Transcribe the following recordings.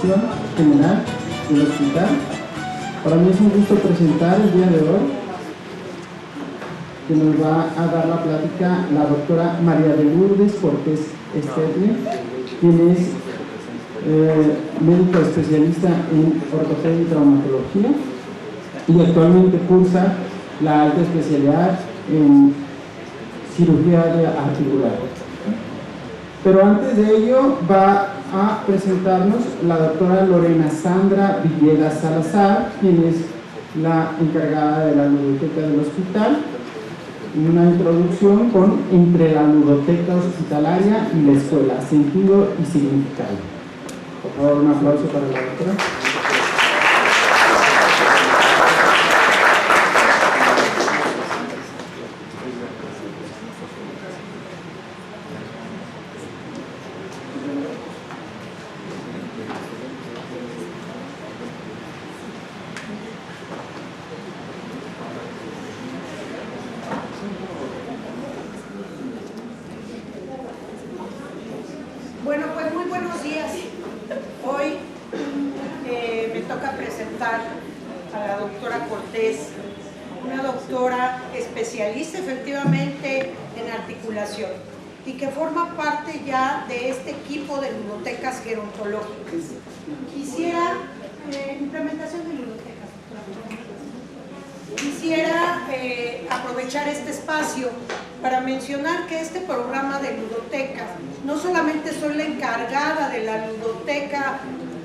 Dirección General del Hospital. Para mí es un gusto presentar el día de hoy, que nos va a dar la plática la doctora María de Lourdes Cortés Esterne, quien es médico especialista en ortopedia y traumatología y actualmente cursa la alta especialidad en cirugía articular. Pero antes de ello va a presentarnos la doctora Lorena Sandra Villegas Salazar, quien es la encargada de la ludoteca del hospital. Una introducción con entre la ludoteca hospitalaria y la escuela, sentido y significado. Por favor, un aplauso para la doctora. Bueno, pues muy buenos días. Hoy me toca presentar a la doctora Cortés, una doctora especialista efectivamente en articulación y que forma parte ya de este equipo de ludotecas gerontológicas. Quisiera, implementación de ludotecas, quisiera aprovechar este espacio para mencionar que este programa de ludotecas, no solamente soy la encargada de la ludoteca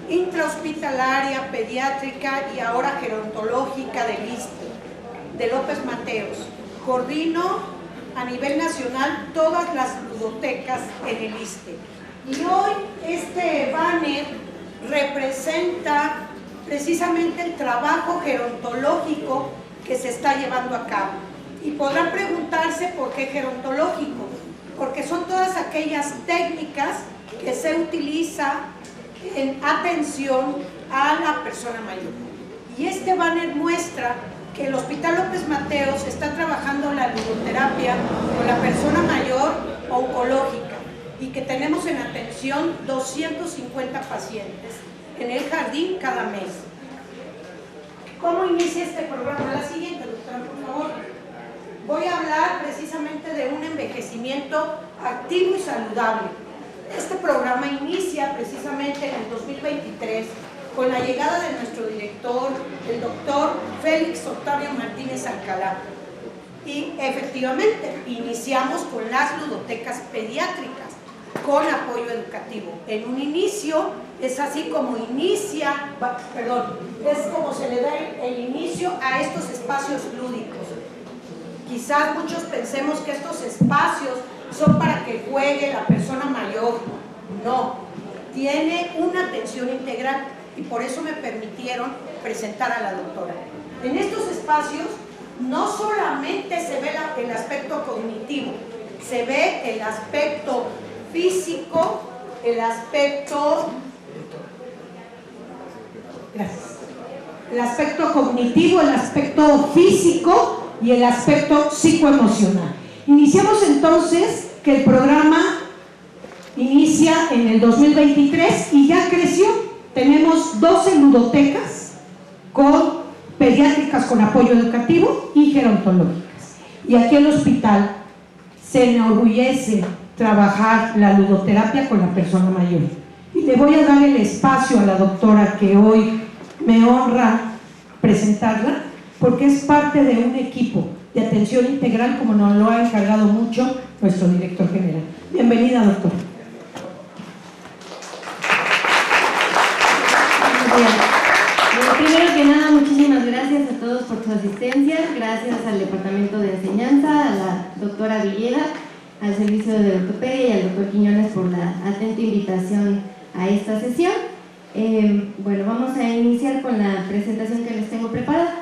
intrahospitalaria, pediátrica y ahora gerontológica del ISSSTE, de López Mateos, coordino a nivel nacional todas las ludotecas en el ISSSTE. Y hoy este banner representa precisamente el trabajo gerontológico que se está llevando a cabo. Y podrán preguntarse por qué gerontológico, porque son todas aquellas técnicas que se utiliza en atención a la persona mayor. Y este banner muestra que el Hospital López Mateos está trabajando la ludoterapia con la persona mayor oncológica y que tenemos en atención 250 pacientes en el jardín cada mes. ¿Cómo inicia este programa? La siguiente, doctora, por favor. Voy a hablar precisamente de un envejecimiento activo y saludable. Este programa inicia precisamente en el 2023 con la llegada de nuestro director, el doctor Félix Octavio Martínez Alcalá. Y efectivamente iniciamos con las ludotecas pediátricas, con apoyo educativo. En un inicio es así como es como se le da el inicio a estos espacios lúdicos. Quizás muchos pensemos que estos espacios son para que juegue la persona mayor. No, tiene una atención integral y por eso me permitieron presentar a la doctora. En estos espacios no solamente se ve el aspecto cognitivo, se ve el aspecto físico, el aspecto cognitivo, el aspecto físico y el aspecto psicoemocional. Iniciamos entonces que el programa inicia en el 2023 y ya creció. Tenemos 12 ludotecas pediátricas con apoyo educativo y gerontológicas. Y aquí el hospital se enorgullece trabajar la ludoterapia con la persona mayor. Y le voy a dar el espacio a la doctora que hoy me honra presentarla, porque es parte de un equipo de atención integral, como nos lo ha encargado mucho nuestro director general. Bienvenida, doctora. Primero que nada, muchísimas gracias a todos por su asistencia, gracias al Departamento de Enseñanza, a la doctora Villegas, al Servicio de Ortopedia y al doctor Quiñones por la atenta invitación a esta sesión. Bueno, vamos a iniciar con la presentación que les tengo preparada.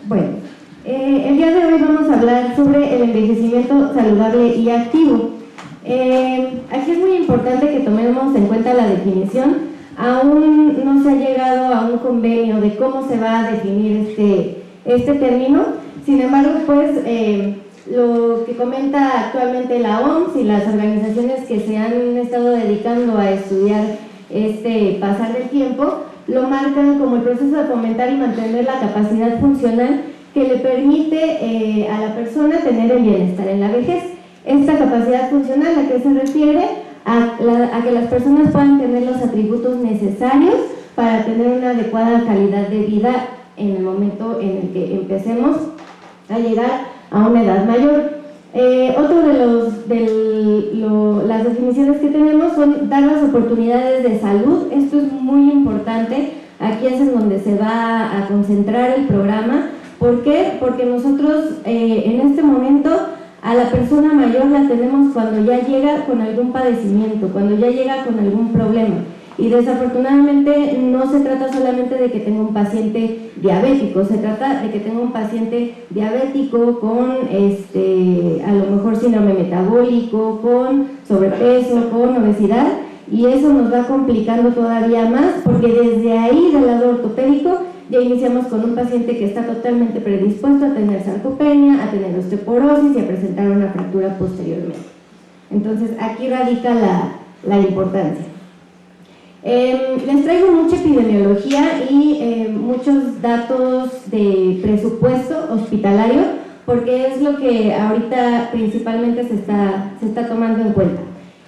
Bueno, el día de hoy vamos a hablar sobre el envejecimiento saludable y activo. Aquí es muy importante que tomemos en cuenta la definición. Aún no se ha llegado a un convenio de cómo se va a definir este término. Sin embargo, pues lo que comenta actualmente la OMS y las organizaciones que se han estado dedicando a estudiar este pasar del tiempo, lo marcan como el proceso de fomentar y mantener la capacidad funcional que le permite a la persona tener el bienestar en la vejez. Esta capacidad funcional, ¿a qué se refiere? A que las personas puedan tener los atributos necesarios para tener una adecuada calidad de vida en el momento en el que empecemos a llegar a una edad mayor. Otro de las definiciones que tenemos son dar las oportunidades de salud. Esto es muy importante, aquí es en donde se va a concentrar el programa. ¿Por qué? Porque nosotros en este momento a la persona mayor la tenemos cuando ya llega con algún padecimiento, cuando ya llega con algún problema. Y desafortunadamente no se trata solamente de que tenga un paciente diabético, se trata de que tenga un paciente diabético con a lo mejor síndrome metabólico, con sobrepeso, con obesidad, y eso nos va complicando todavía más, porque desde ahí del lado ortopédico ya iniciamos con un paciente que está totalmente predispuesto a tener sarcopenia, a tener osteoporosis y a presentar una fractura posteriormente. Entonces aquí radica la importancia. Les traigo mucha epidemiología y muchos datos de presupuesto hospitalario, porque es lo que ahorita principalmente se está tomando en cuenta.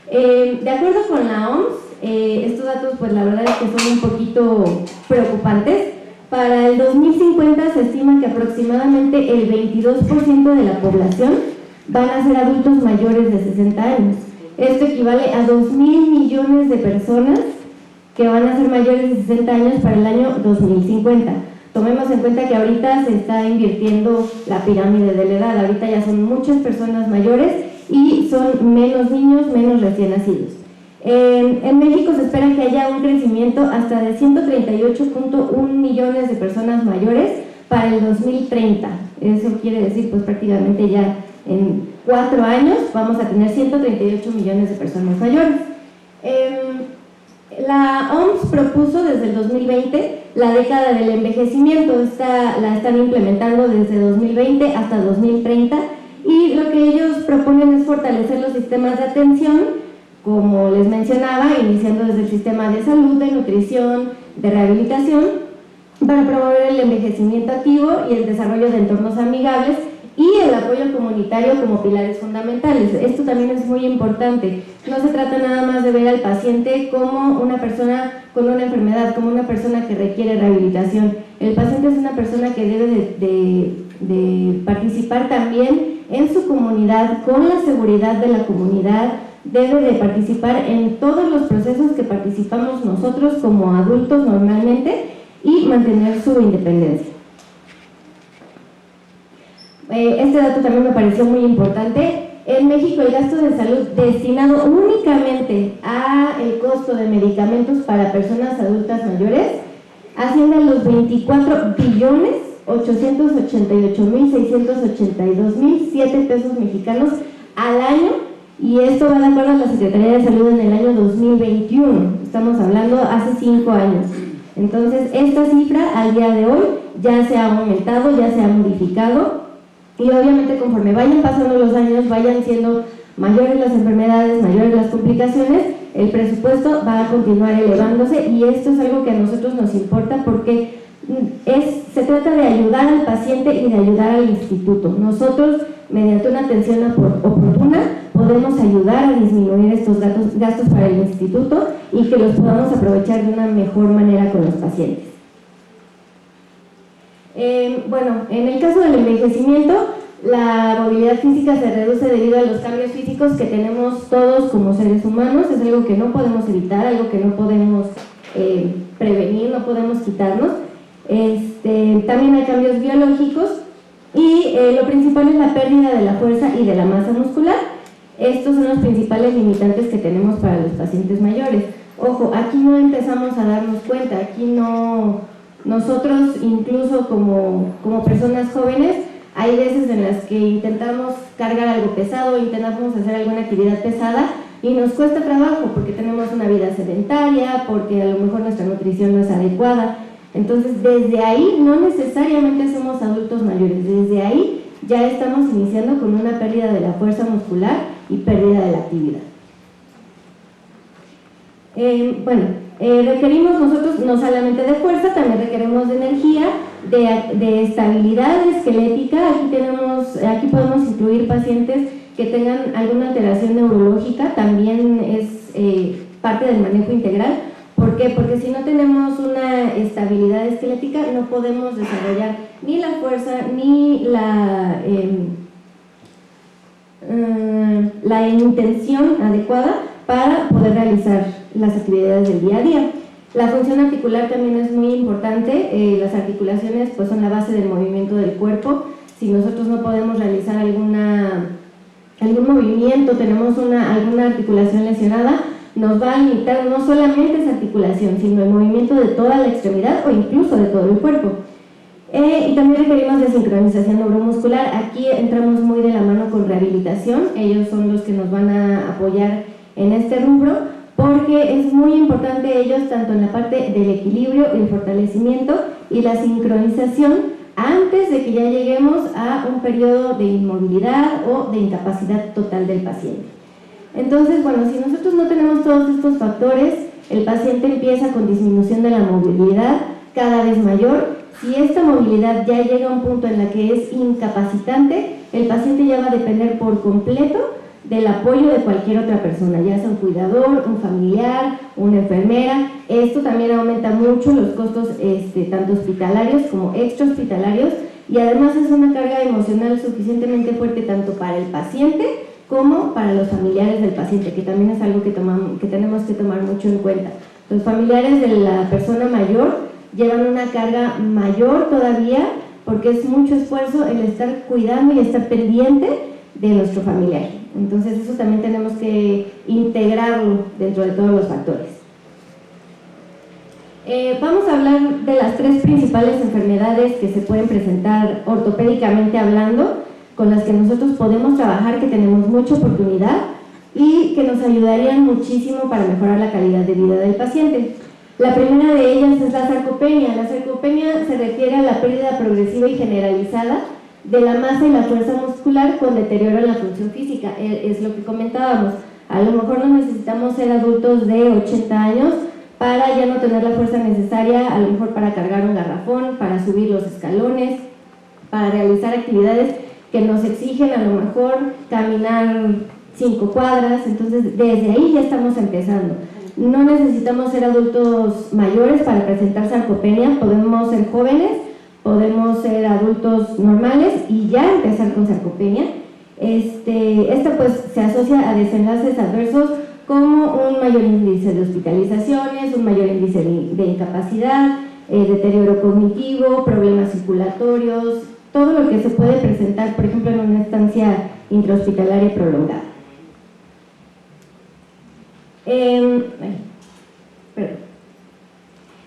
De acuerdo con la OMS, estos datos pues la verdad es que son un poquito preocupantes. Para el 2050 se estima que aproximadamente el 22% de la población van a ser adultos mayores de 60 años. Esto equivale a 2.000 millones de personas que van a ser mayores de 60 años para el año 2050. Tomemos en cuenta que ahorita se está invirtiendo la pirámide de la edad, ahorita ya son muchas personas mayores y son menos niños, menos recién nacidos. En México se espera que haya un crecimiento hasta de 138.1 millones de personas mayores para el 2030. Eso quiere decir pues prácticamente ya en 4 años vamos a tener 138 millones de personas mayores. La OMS propuso desde el 2020 la década del envejecimiento, la están implementando desde 2020 hasta 2030, y lo que ellos proponen es fortalecer los sistemas de atención, como les mencionaba, iniciando desde el sistema de salud, de nutrición, de rehabilitación, para promover el envejecimiento activo y el desarrollo de entornos amigables y el apoyo comunitario como pilares fundamentales. Esto también es muy importante. No se trata nada más de ver al paciente como una persona con una enfermedad, como una persona que requiere rehabilitación. El paciente es una persona que debe de participar también en su comunidad, con la seguridad de la comunidad, debe de participar en todos los procesos que participamos nosotros como adultos normalmente y mantener su independencia. Este dato también me pareció muy importante. En México el gasto de salud destinado únicamente al costo de medicamentos para personas adultas mayores asciende a los 24.888.682.007 pesos mexicanos al año, y esto va de acuerdo a la Secretaría de Salud en el año 2021, estamos hablando hace 5 años. Entonces esta cifra al día de hoy ya se ha aumentado, ya se ha modificado, y obviamente conforme vayan pasando los años, vayan siendo mayores las enfermedades, mayores las complicaciones, el presupuesto va a continuar elevándose, y esto es algo que a nosotros nos importa porque se trata de ayudar al paciente y de ayudar al instituto. Nosotros, mediante una atención oportuna, podemos ayudar a disminuir estos gastos para el instituto y que los podamos aprovechar de una mejor manera con los pacientes. Bueno, en el caso del envejecimiento, la movilidad física se reduce debido a los cambios físicos que tenemos todos como seres humanos. Es algo que no podemos evitar, algo que no podemos prevenir, no podemos quitarnos. También hay cambios biológicos y lo principal es la pérdida de la fuerza y de la masa muscular. Estos son los principales limitantes que tenemos para los pacientes mayores. Ojo, aquí no empezamos a darnos cuenta, aquí no, nosotros incluso como personas jóvenes, hay veces en las que intentamos cargar algo pesado, intentamos hacer alguna actividad pesada, y nos cuesta trabajo porque tenemos una vida sedentaria, porque a lo mejor nuestra nutrición no es adecuada. Entonces, desde ahí no necesariamente somos adultos mayores, desde ahí ya estamos iniciando con una pérdida de la fuerza muscular y pérdida de la actividad. Requerimos nosotros no solamente de fuerza, también requerimos de energía, de estabilidad esquelética. Aquí podemos incluir pacientes que tengan alguna alteración neurológica, también es parte del manejo integral. ¿Por qué? Porque si no tenemos una estabilidad esquelética no podemos desarrollar ni la fuerza ni la intención adecuada para poder realizar las actividades del día a día. La función articular también es muy importante. Las articulaciones pues son la base del movimiento del cuerpo. Si nosotros no podemos realizar algún movimiento, tenemos alguna articulación lesionada, nos va a limitar no solamente esa articulación, sino el movimiento de toda la extremidad o incluso de todo el cuerpo. Y también requerimos de sincronización neuromuscular. Aquí entramos muy de la mano con rehabilitación. Ellos son los que nos van a apoyar en este rubro, porque es muy importante ellos tanto en la parte del equilibrio, el fortalecimiento y la sincronización antes de que ya lleguemos a un periodo de inmovilidad o de incapacidad total del paciente. Entonces, bueno, si nosotros no tenemos todos estos factores, el paciente empieza con disminución de la movilidad cada vez mayor. Si esta movilidad ya llega a un punto en la que es incapacitante, el paciente ya va a depender por completo del apoyo de cualquier otra persona, ya sea un cuidador, un familiar, una enfermera. Esto también aumenta mucho los costos tanto hospitalarios como extrahospitalarios, y además es una carga emocional suficientemente fuerte tanto para el paciente como para los familiares del paciente, que también es algo que tenemos que tomar mucho en cuenta. Los familiares de la persona mayor llevan una carga mayor todavía, porque es mucho esfuerzo el estar cuidando y estar pendiente de nuestro familiar. Entonces eso también tenemos que integrarlo dentro de todos los factores. Vamos a hablar de las 3 principales enfermedades que se pueden presentar ortopédicamente hablando, con las que nosotros podemos trabajar, que tenemos mucha oportunidad y que nos ayudarían muchísimo para mejorar la calidad de vida del paciente. La primera de ellas es la sarcopenia. La sarcopenia se refiere a la pérdida progresiva y generalizada de la masa y la fuerza muscular con deterioro en la función física. Es lo que comentábamos. A lo mejor no necesitamos ser adultos de 80 años para ya no tener la fuerza necesaria, a lo mejor para cargar un garrafón, para subir los escalones, para realizar actividades que nos exigen a lo mejor caminar 5 cuadras. Entonces desde ahí ya estamos empezando. No necesitamos ser adultos mayores para presentar sarcopenia, podemos ser jóvenes, podemos ser adultos normales y ya empezar con sarcopenia. Esta pues se asocia a desenlaces adversos como un mayor índice de hospitalizaciones, un mayor índice de incapacidad, deterioro cognitivo, problemas circulatorios, todo lo que se puede presentar, por ejemplo, en una estancia intrahospitalaria prolongada.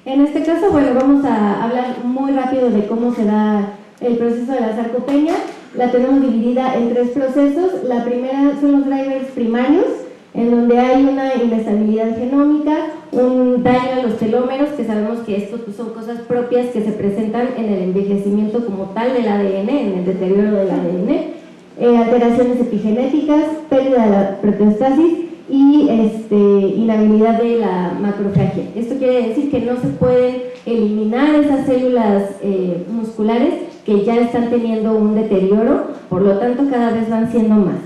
En este caso, bueno, vamos a hablar muy rápido de cómo se da el proceso de la sarcopenia. La tenemos dividida en 3 procesos. La primera son los drivers primarios, en donde hay una inestabilidad genómica, un daño a los telómeros, que sabemos que estos pues, son cosas propias que se presentan en el envejecimiento como tal del ADN, en el deterioro del ADN, alteraciones epigenéticas, pérdida de la proteostasis y inhabilidad de la macrofagia. Esto quiere decir que no se pueden eliminar esas células musculares que ya están teniendo un deterioro, por lo tanto cada vez van siendo más.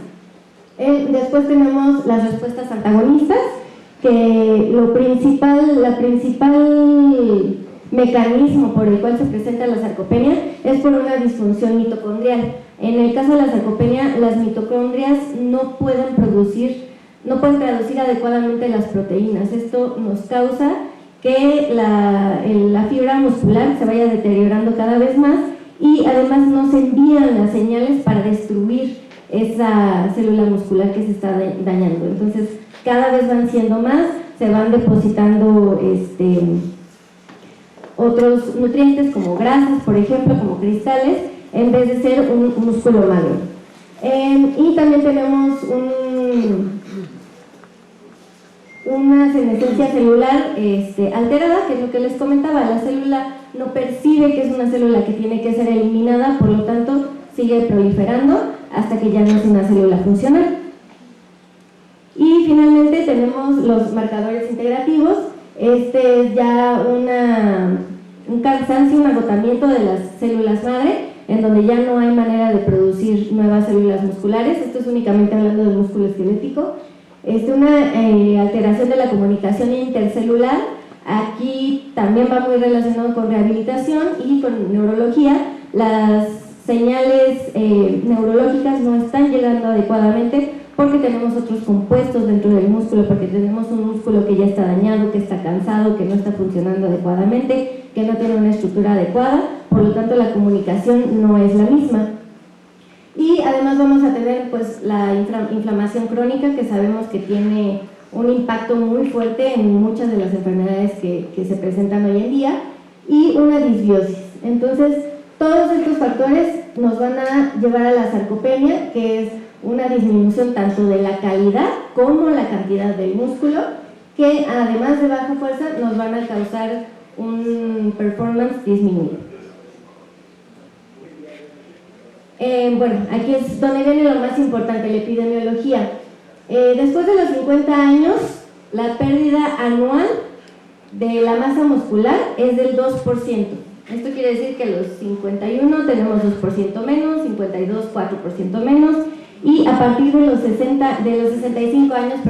Después tenemos las respuestas antagonistas, que la principal mecanismo por el cual se presenta la sarcopenia es por una disfunción mitocondrial. En el caso de la sarcopenia, las mitocondrias no pueden traducir adecuadamente las proteínas. Esto nos causa que la fibra muscular se vaya deteriorando cada vez más y además no se envían las señales para destruir esa célula muscular que se está dañando. Entonces cada vez van siendo más, se van depositando otros nutrientes como grasas, por ejemplo, como cristales, en vez de ser un músculo magro. Y también tenemos una senescencia celular alterada, que es lo que les comentaba. La célula no percibe que es una célula que tiene que ser eliminada, por lo tanto sigue proliferando hasta que ya no es una célula funcional. Y finalmente tenemos los marcadores integrativos. Este es ya un cansancio, un agotamiento de las células madre, en donde ya no hay manera de producir nuevas células musculares. Esto es únicamente hablando del músculo esquelético. Una alteración de la comunicación intercelular. Aquí también va muy relacionado con rehabilitación y con neurología. Las señales neurológicas no están llegando adecuadamente porque tenemos otros compuestos dentro del músculo, porque tenemos un músculo que ya está dañado, que está cansado, que no está funcionando adecuadamente, que no tiene una estructura adecuada, por lo tanto la comunicación no es la misma. Y además vamos a tener pues la inflamación crónica, que sabemos que tiene un impacto muy fuerte en muchas de las enfermedades que se presentan hoy en día, y una disbiosis. Entonces todos estos factores nos van a llevar a la sarcopenia, que es una disminución tanto de la calidad como la cantidad del músculo, que además de baja fuerza nos van a causar un performance disminuido. Bueno, aquí es donde viene lo más importante, la epidemiología. Después de los 50 años, la pérdida anual de la masa muscular es del 2%. Esto quiere decir que a los 51 tenemos 2% menos, 52, 4% menos, y a partir de los 65 años,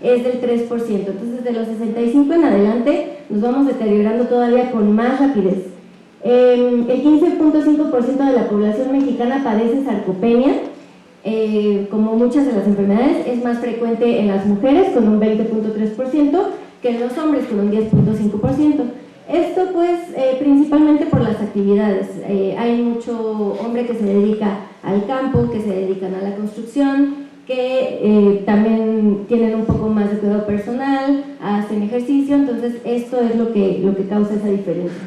es del 3%. Entonces, de los 65 en adelante nos vamos deteriorando todavía con más rapidez. El 15.5% de la población mexicana padece sarcopenia. Como muchas de las enfermedades, es más frecuente en las mujeres con un 20.3% que en los hombres con un 10.5%. Esto pues principalmente por las actividades. Hay mucho hombre que se dedica al campo, que se dedican a la construcción, que también tienen un poco más de cuidado personal, hacen ejercicio. Entonces esto es lo que causa esa diferencia.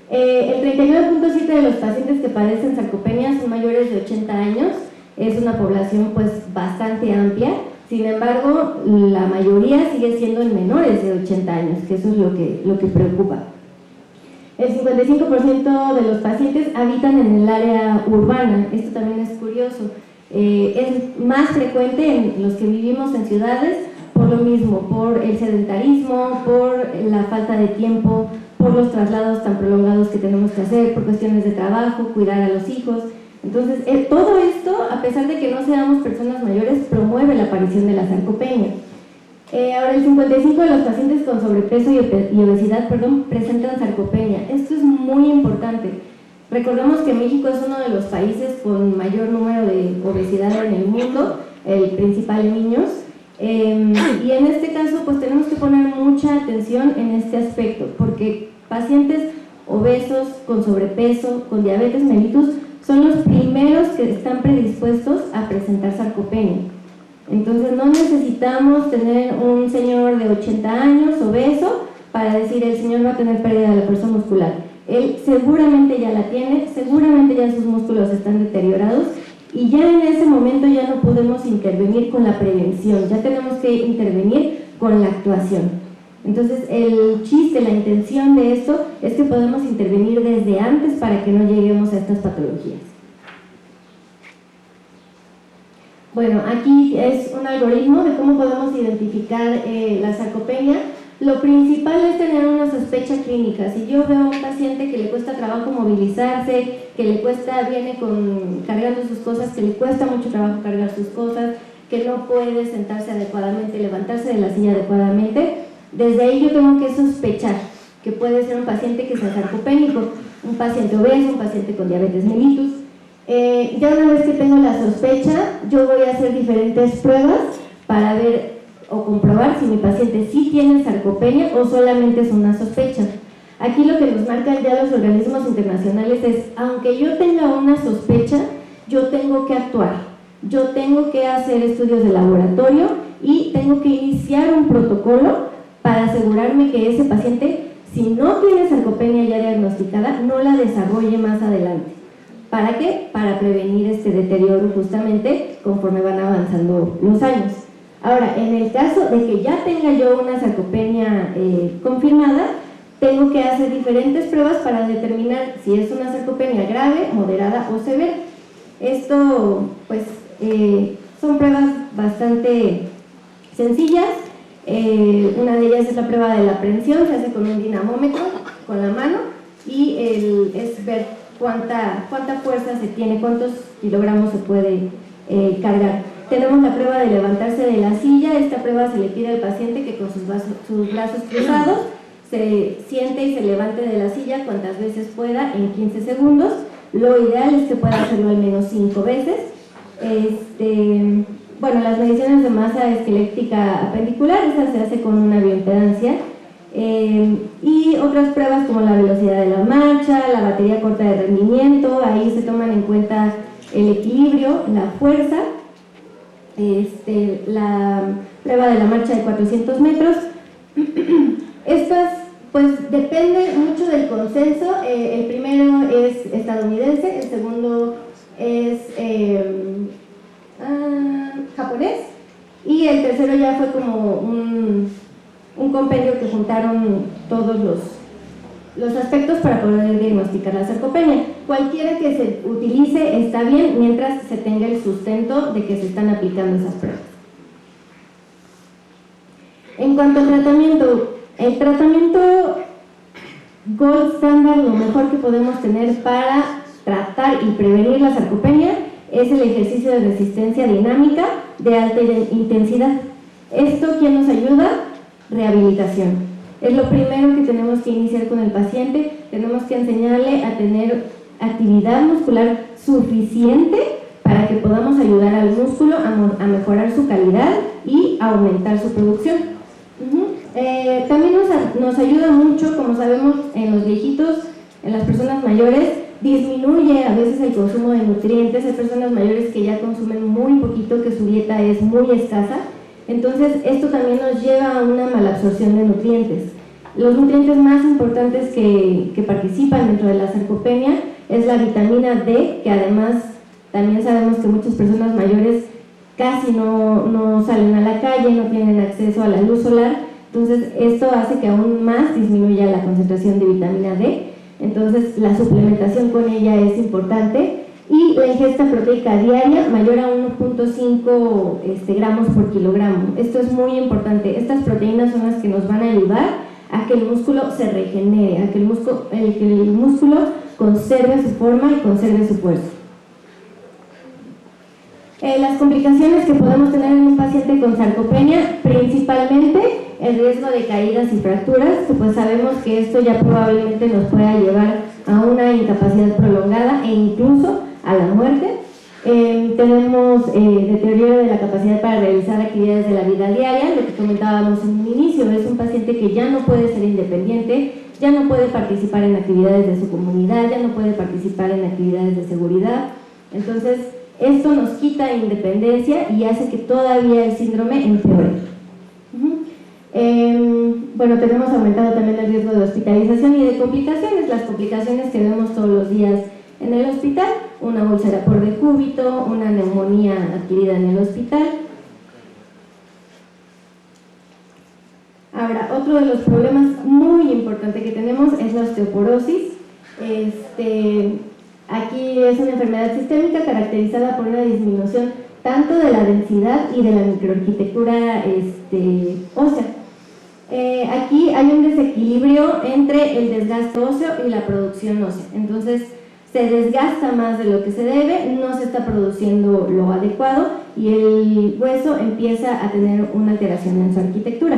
El 39.7% de los pacientes que padecen sarcopenia son mayores de 80 años. Es una población pues bastante amplia. Sin embargo, la mayoría sigue siendo en menores de 80 años, que eso es lo que preocupa. El 55% de los pacientes habitan en el área urbana. Esto también es curioso. Es más frecuente en los que vivimos en ciudades, por lo mismo, por el sedentarismo, por la falta de tiempo, por los traslados tan prolongados que tenemos que hacer, por cuestiones de trabajo, cuidar a los hijos. Entonces, todo esto, a pesar de que no seamos personas mayores, promueve la aparición de la sarcopenia. Ahora, el 55% de los pacientes con sobrepeso y obesidad presentan sarcopenia. Esto es muy importante. Recordemos que México es uno de los países con mayor número de obesidad en el mundo, el principal en niños. Y en este caso, pues tenemos que poner mucha atención en este aspecto, porque pacientes obesos, con sobrepeso, con diabetes mellitus, son los primeros que están predispuestos a presentar sarcopenia. Entonces no necesitamos tener un señor de 80 años obeso para decir el señor va a tener pérdida de la fuerza muscular. Él seguramente ya la tiene, seguramente ya sus músculos están deteriorados, y ya en ese momento ya no podemos intervenir con la prevención, ya tenemos que intervenir con la actuación. Entonces el chiste, la intención de esto es que podemos intervenir desde antes para que no lleguemos a estas patologías. Bueno, aquí es un algoritmo de cómo podemos identificar la sarcopenia. Lo principal es tener una sospecha clínica. Si yo veo a un paciente que le cuesta trabajo movilizarse, que le cuesta, viene cargando sus cosas, que le cuesta mucho trabajo cargar sus cosas, que no puede sentarse adecuadamente, levantarse de la silla adecuadamente, desde ahí yo tengo que sospechar que puede ser un paciente que sea sarcopénico, un paciente obeso, un paciente con diabetes mellitus. Ya una vez que tengo la sospecha, yo voy a hacer diferentes pruebas para ver o comprobar si mi paciente sí tiene sarcopenia o solamente es una sospecha. Aquí lo que nos marcan ya los organismos internacionales es, aunque yo tenga una sospecha, yo tengo que actuar, yo tengo que hacer estudios de laboratorio y tengo que iniciar un protocolo para asegurarme que ese paciente, si no tiene sarcopenia ya diagnosticada, no la desarrolle más adelante. ¿Para qué? Para prevenir este deterioro justamente conforme van avanzando los años. Ahora, en el caso de que ya tenga yo una sarcopenia confirmada, tengo que hacer diferentes pruebas para determinar si es una sarcopenia grave, moderada o severa. Esto, pues, son pruebas bastante sencillas. Una de ellas es la prueba de la prensión, se hace con un dinamómetro, con la mano, y es ver cuánta fuerza se tiene, cuántos kilogramos se puede cargar. Tenemos la prueba de levantarse de la silla. Esta prueba se le pide al paciente que con sus brazos cruzados se siente y se levante de la silla cuantas veces pueda en 15 segundos. Lo ideal es que pueda hacerlo al menos 5 veces. Bueno, las mediciones de masa esquelética apendicular, esa se hace con una bioimpedancia. Y otras pruebas como la velocidad de la marcha, la batería corta de rendimiento, ahí se toman en cuenta el equilibrio, la fuerza, la prueba de la marcha de 400 metros. Estas, pues, depende mucho del consenso. El primero es estadounidense, el segundo es japonés, y el tercero ya fue como un compendio que juntaron todos los aspectos para poder diagnosticar la sarcopenia. Cualquiera que se utilice está bien mientras se tenga el sustento de que se están aplicando esas pruebas. En cuanto al tratamiento, el tratamiento gold standard, lo mejor que podemos tener para tratar y prevenir la sarcopenia es el ejercicio de resistencia dinámica de alta intensidad. ¿Esto quién nos ayuda? Rehabilitación. Es lo primero que tenemos que iniciar con el paciente. Tenemos que enseñarle a tener actividad muscular suficiente para que podamos ayudar al músculo a mejorar su calidad y a aumentar su producción. También nos ayuda mucho, como sabemos, en los viejitos, en las personas mayores, disminuye a veces el consumo de nutrientes. Hay personas mayores que ya consumen muy poquito, que su dieta es muy escasa. Entonces, esto también nos lleva a una malabsorción de nutrientes. Los nutrientes más importantes que participan dentro de la sarcopenia es la vitamina D, que además también sabemos que muchas personas mayores casi no salen a la calle, no tienen acceso a la luz solar. Entonces, esto hace que aún más disminuya la concentración de vitamina D. Entonces, la suplementación con ella es importante, y la ingesta proteica diaria mayor a 1.5 gramos por kilogramo. Esto es muy importante. Estas proteínas son las que nos van a ayudar a que el músculo se regenere, a que el músculo conserve su forma y conserve su fuerza. Las complicaciones que podemos tener en un paciente con sarcopenia, principalmente el riesgo de caídas y fracturas, que pues sabemos que esto ya probablemente nos pueda llevar a una incapacidad prolongada e incluso a la muerte. Tenemos deterioro de la capacidad para realizar actividades de la vida diaria, lo que comentábamos en un inicio. Es un paciente que ya no puede ser independiente, ya no puede participar en actividades de su comunidad, ya no puede participar en actividades de seguridad. Entonces, esto nos quita independencia y hace que todavía el síndrome empeore. Bueno, tenemos aumentado también el riesgo de hospitalización y de complicaciones. Las complicaciones que vemos todos los días en el hospital: una úlcera por decúbito, una neumonía adquirida en el hospital. Ahora, otro de los problemas muy importantes que tenemos es la osteoporosis. Aquí es una enfermedad sistémica caracterizada por una disminución tanto de la densidad y de la microarquitectura ósea. Aquí hay un desequilibrio entre el desgaste óseo y la producción ósea. Entonces, se desgasta más de lo que se debe, no se está produciendo lo adecuado y el hueso empieza a tener una alteración en su arquitectura.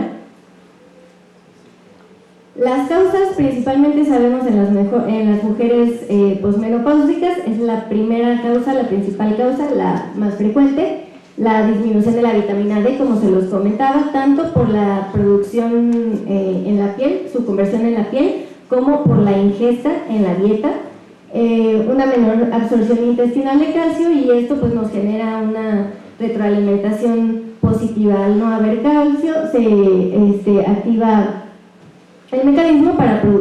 Las causas, principalmente sabemos en las mujeres posmenopáusicas, es la primera causa, la principal causa, la más frecuente, la disminución de la vitamina D, como se los comentaba, tanto por la producción en la piel, su conversión en la piel, como por la ingesta en la dieta, una menor absorción intestinal de calcio, y esto pues nos genera una retroalimentación positiva. Al no haber calcio, se activa el mecanismo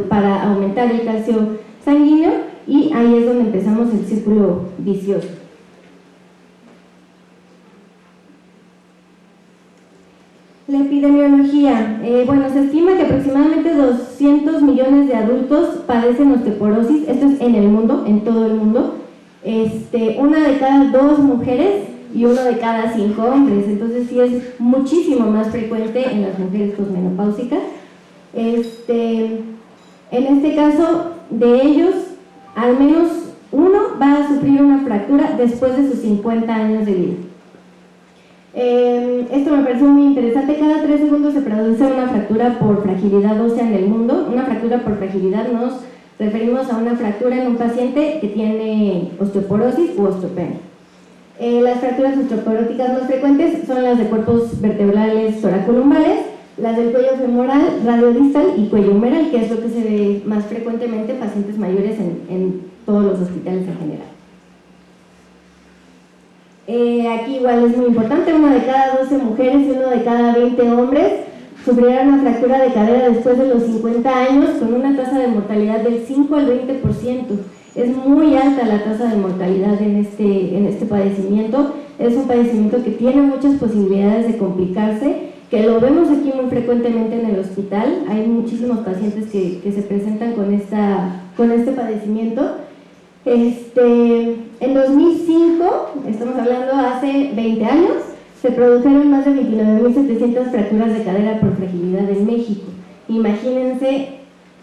para aumentar el calcio sanguíneo, y ahí es donde empezamos el círculo vicioso. La epidemiología. Bueno, se estima que aproximadamente 200 millones de adultos padecen osteoporosis, esto es en el mundo, en todo el mundo. Una de cada 2 mujeres y 1 de cada 5 hombres, entonces sí es muchísimo más frecuente en las mujeres posmenopáusicas. En este caso, de ellos, al menos uno va a sufrir una fractura después de sus 50 años de vida. Esto me pareció muy interesante. Cada 3 segundos se produce una fractura por fragilidad ósea en el mundo. Una fractura por fragilidad nos referimos a una fractura en un paciente que tiene osteoporosis u osteopenia. Las fracturas osteoporóticas más frecuentes son las de cuerpos vertebrales toracolumbares, las del cuello femoral, radiodistal y cuello humeral, que es lo que se ve más frecuentemente en pacientes mayores en todos los hospitales en general. Aquí igual es muy importante, 1 de cada 12 mujeres y 1 de cada 20 hombres sufrirán una fractura de cadera después de los 50 años, con una tasa de mortalidad del 5 al 20%. Es muy alta la tasa de mortalidad en este padecimiento. Es un padecimiento que tiene muchas posibilidades de complicarse, que lo vemos aquí muy frecuentemente en el hospital. Hay muchísimos pacientes que se presentan con este padecimiento. En 2005, estamos hablando hace 20 años, se produjeron más de 29.700 fracturas de cadera por fragilidad en México. Imagínense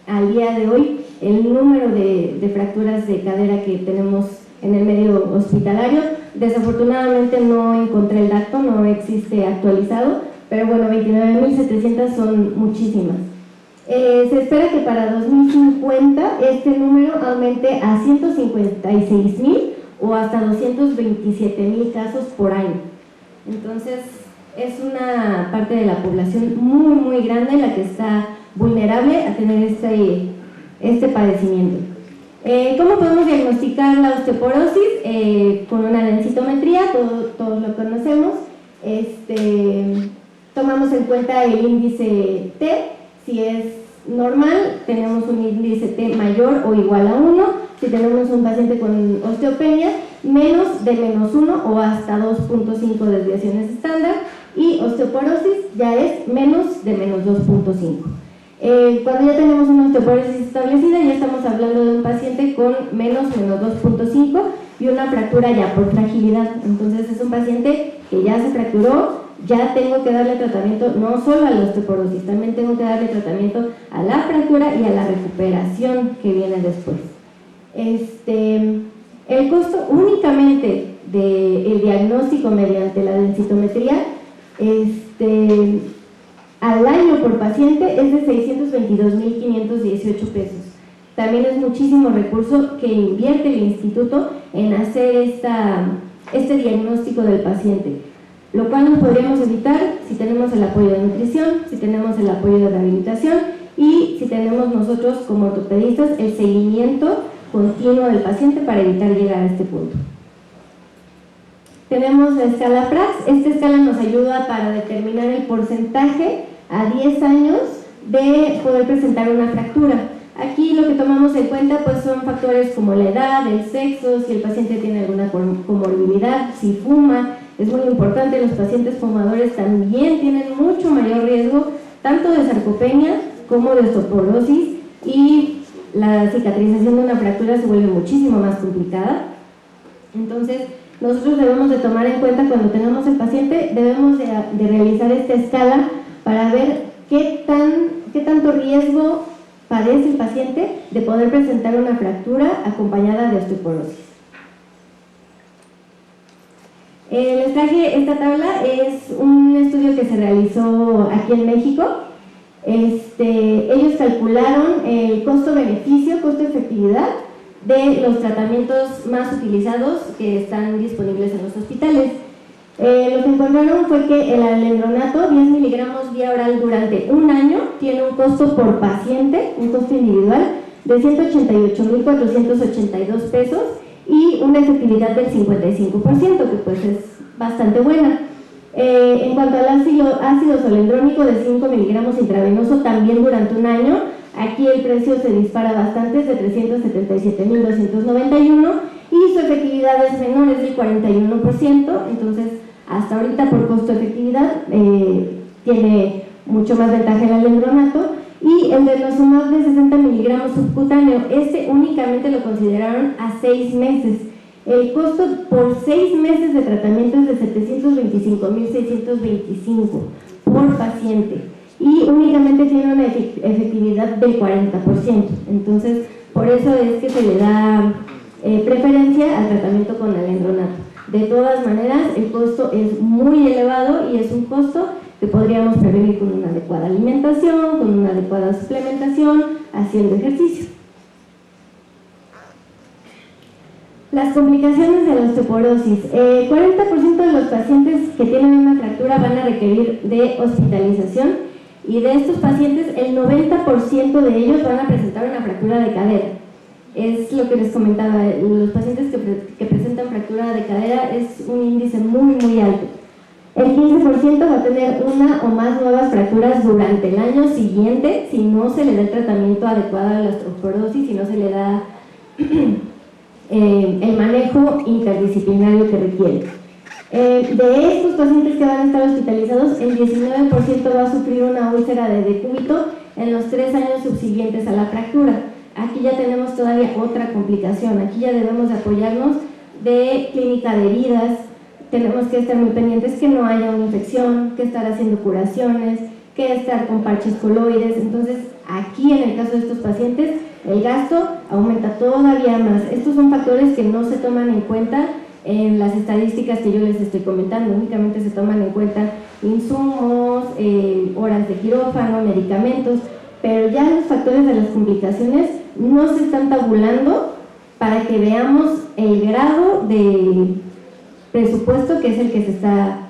al día de hoy el número de fracturas de cadera que tenemos en el medio hospitalario. Desafortunadamente no encontré el dato, no existe actualizado, pero bueno, 29.700 son muchísimas. Se espera que para 2050 este número aumente a 156.000 o hasta 227.000 casos por año. Entonces es una parte de la población muy muy grande la que está vulnerable a tener este padecimiento. ¿Cómo podemos diagnosticar la osteoporosis? Con una densitometría, todos lo conocemos. Tomamos en cuenta el índice T. Si es normal, tenemos un índice T mayor o igual a 1. Si tenemos un paciente con osteopenia, menos de -1 o hasta 2.5 desviaciones estándar, y osteoporosis ya es menos de -2.5. Cuando ya tenemos una osteoporosis establecida, ya estamos hablando de un paciente con -2.5 y una fractura ya por fragilidad. Entonces es un paciente que ya se fracturó, ya tengo que darle tratamiento no solo a la osteoporosis, también tengo que darle tratamiento a la fractura y a la recuperación que viene después. El costo únicamente del diagnóstico mediante la densitometría al año por paciente es de 622.518 pesos. También es muchísimo recurso que invierte el instituto en hacer este diagnóstico del paciente, lo cual nos podríamos evitar si tenemos el apoyo de nutrición, si tenemos el apoyo de rehabilitación y si tenemos nosotros como ortopedistas el seguimiento continuo del paciente para evitar llegar a este punto. Tenemos la escala Prax. Esta escala nos ayuda para determinar el porcentaje a 10 años de poder presentar una fractura. Aquí lo que tomamos en cuenta pues son factores como la edad, el sexo, si el paciente tiene alguna comorbilidad, si fuma. Es muy importante, los pacientes fumadores también tienen mucho mayor riesgo tanto de sarcopenia como de osteoporosis, y la cicatrización de una fractura se vuelve muchísimo más complicada. Entonces nosotros debemos de tomar en cuenta cuando tenemos el paciente, debemos de realizar esta escala para ver qué tanto riesgo padece el paciente de poder presentar una fractura acompañada de osteoporosis. Les traje esta tabla, es un estudio que se realizó aquí en México. Ellos calcularon el costo-beneficio, costo-efectividad de los tratamientos más utilizados que están disponibles en los hospitales. Lo que encontraron fue que el alendronato, 10 miligramos vía oral durante un año, tiene un costo por paciente, un costo individual de 188.482 pesos y una efectividad del 55%, que pues es bastante buena. En cuanto al ácido solendrónico de 5 miligramos intravenoso, también durante un año, aquí el precio se dispara bastante, es de 377.291 y su efectividad es menor, es del 41%, entonces hasta ahorita por costo-efectividad tiene mucho más ventaja el alendronato, y el denosumab de 60 miligramos subcutáneo, este únicamente lo consideraron a 6 meses. El costo por 6 meses de tratamiento es de 725.625 por paciente y únicamente tiene una efectividad del 40%. Entonces, por eso es que se le da preferencia al tratamiento con alendronato. De todas maneras, el costo es muy elevado y es un costo que podríamos prevenir con una adecuada alimentación, con una adecuada suplementación, haciendo ejercicio. Las complicaciones de la osteoporosis. 40% de los pacientes que tienen una fractura van a requerir de hospitalización, y de estos pacientes el 90% de ellos van a presentar una fractura de cadera. Es lo que les comentaba, los pacientes que presentan fractura de cadera es un índice muy alto. El 15% va a tener una o más nuevas fracturas durante el año siguiente si no se le da el tratamiento adecuado a la osteoporosis, si no se le da el manejo interdisciplinario que requiere. De estos pacientes que van a estar hospitalizados, el 19% va a sufrir una úlcera de decúbito en los 3 años subsiguientes a la fractura. Aquí ya tenemos todavía otra complicación, aquí ya debemos de apoyarnos de clínica de heridas, tenemos que estar muy pendientes que no haya una infección, que estar haciendo curaciones, que estar con parches coloides. Entonces, aquí en el caso de estos pacientes, el gasto aumenta todavía más. Estos son factores que no se toman en cuenta en las estadísticas que yo les estoy comentando, únicamente se toman en cuenta insumos, horas de quirófano, medicamentos, pero ya los factores de las complicaciones no se están tabulando para que veamos el grado de presupuesto que es el que se está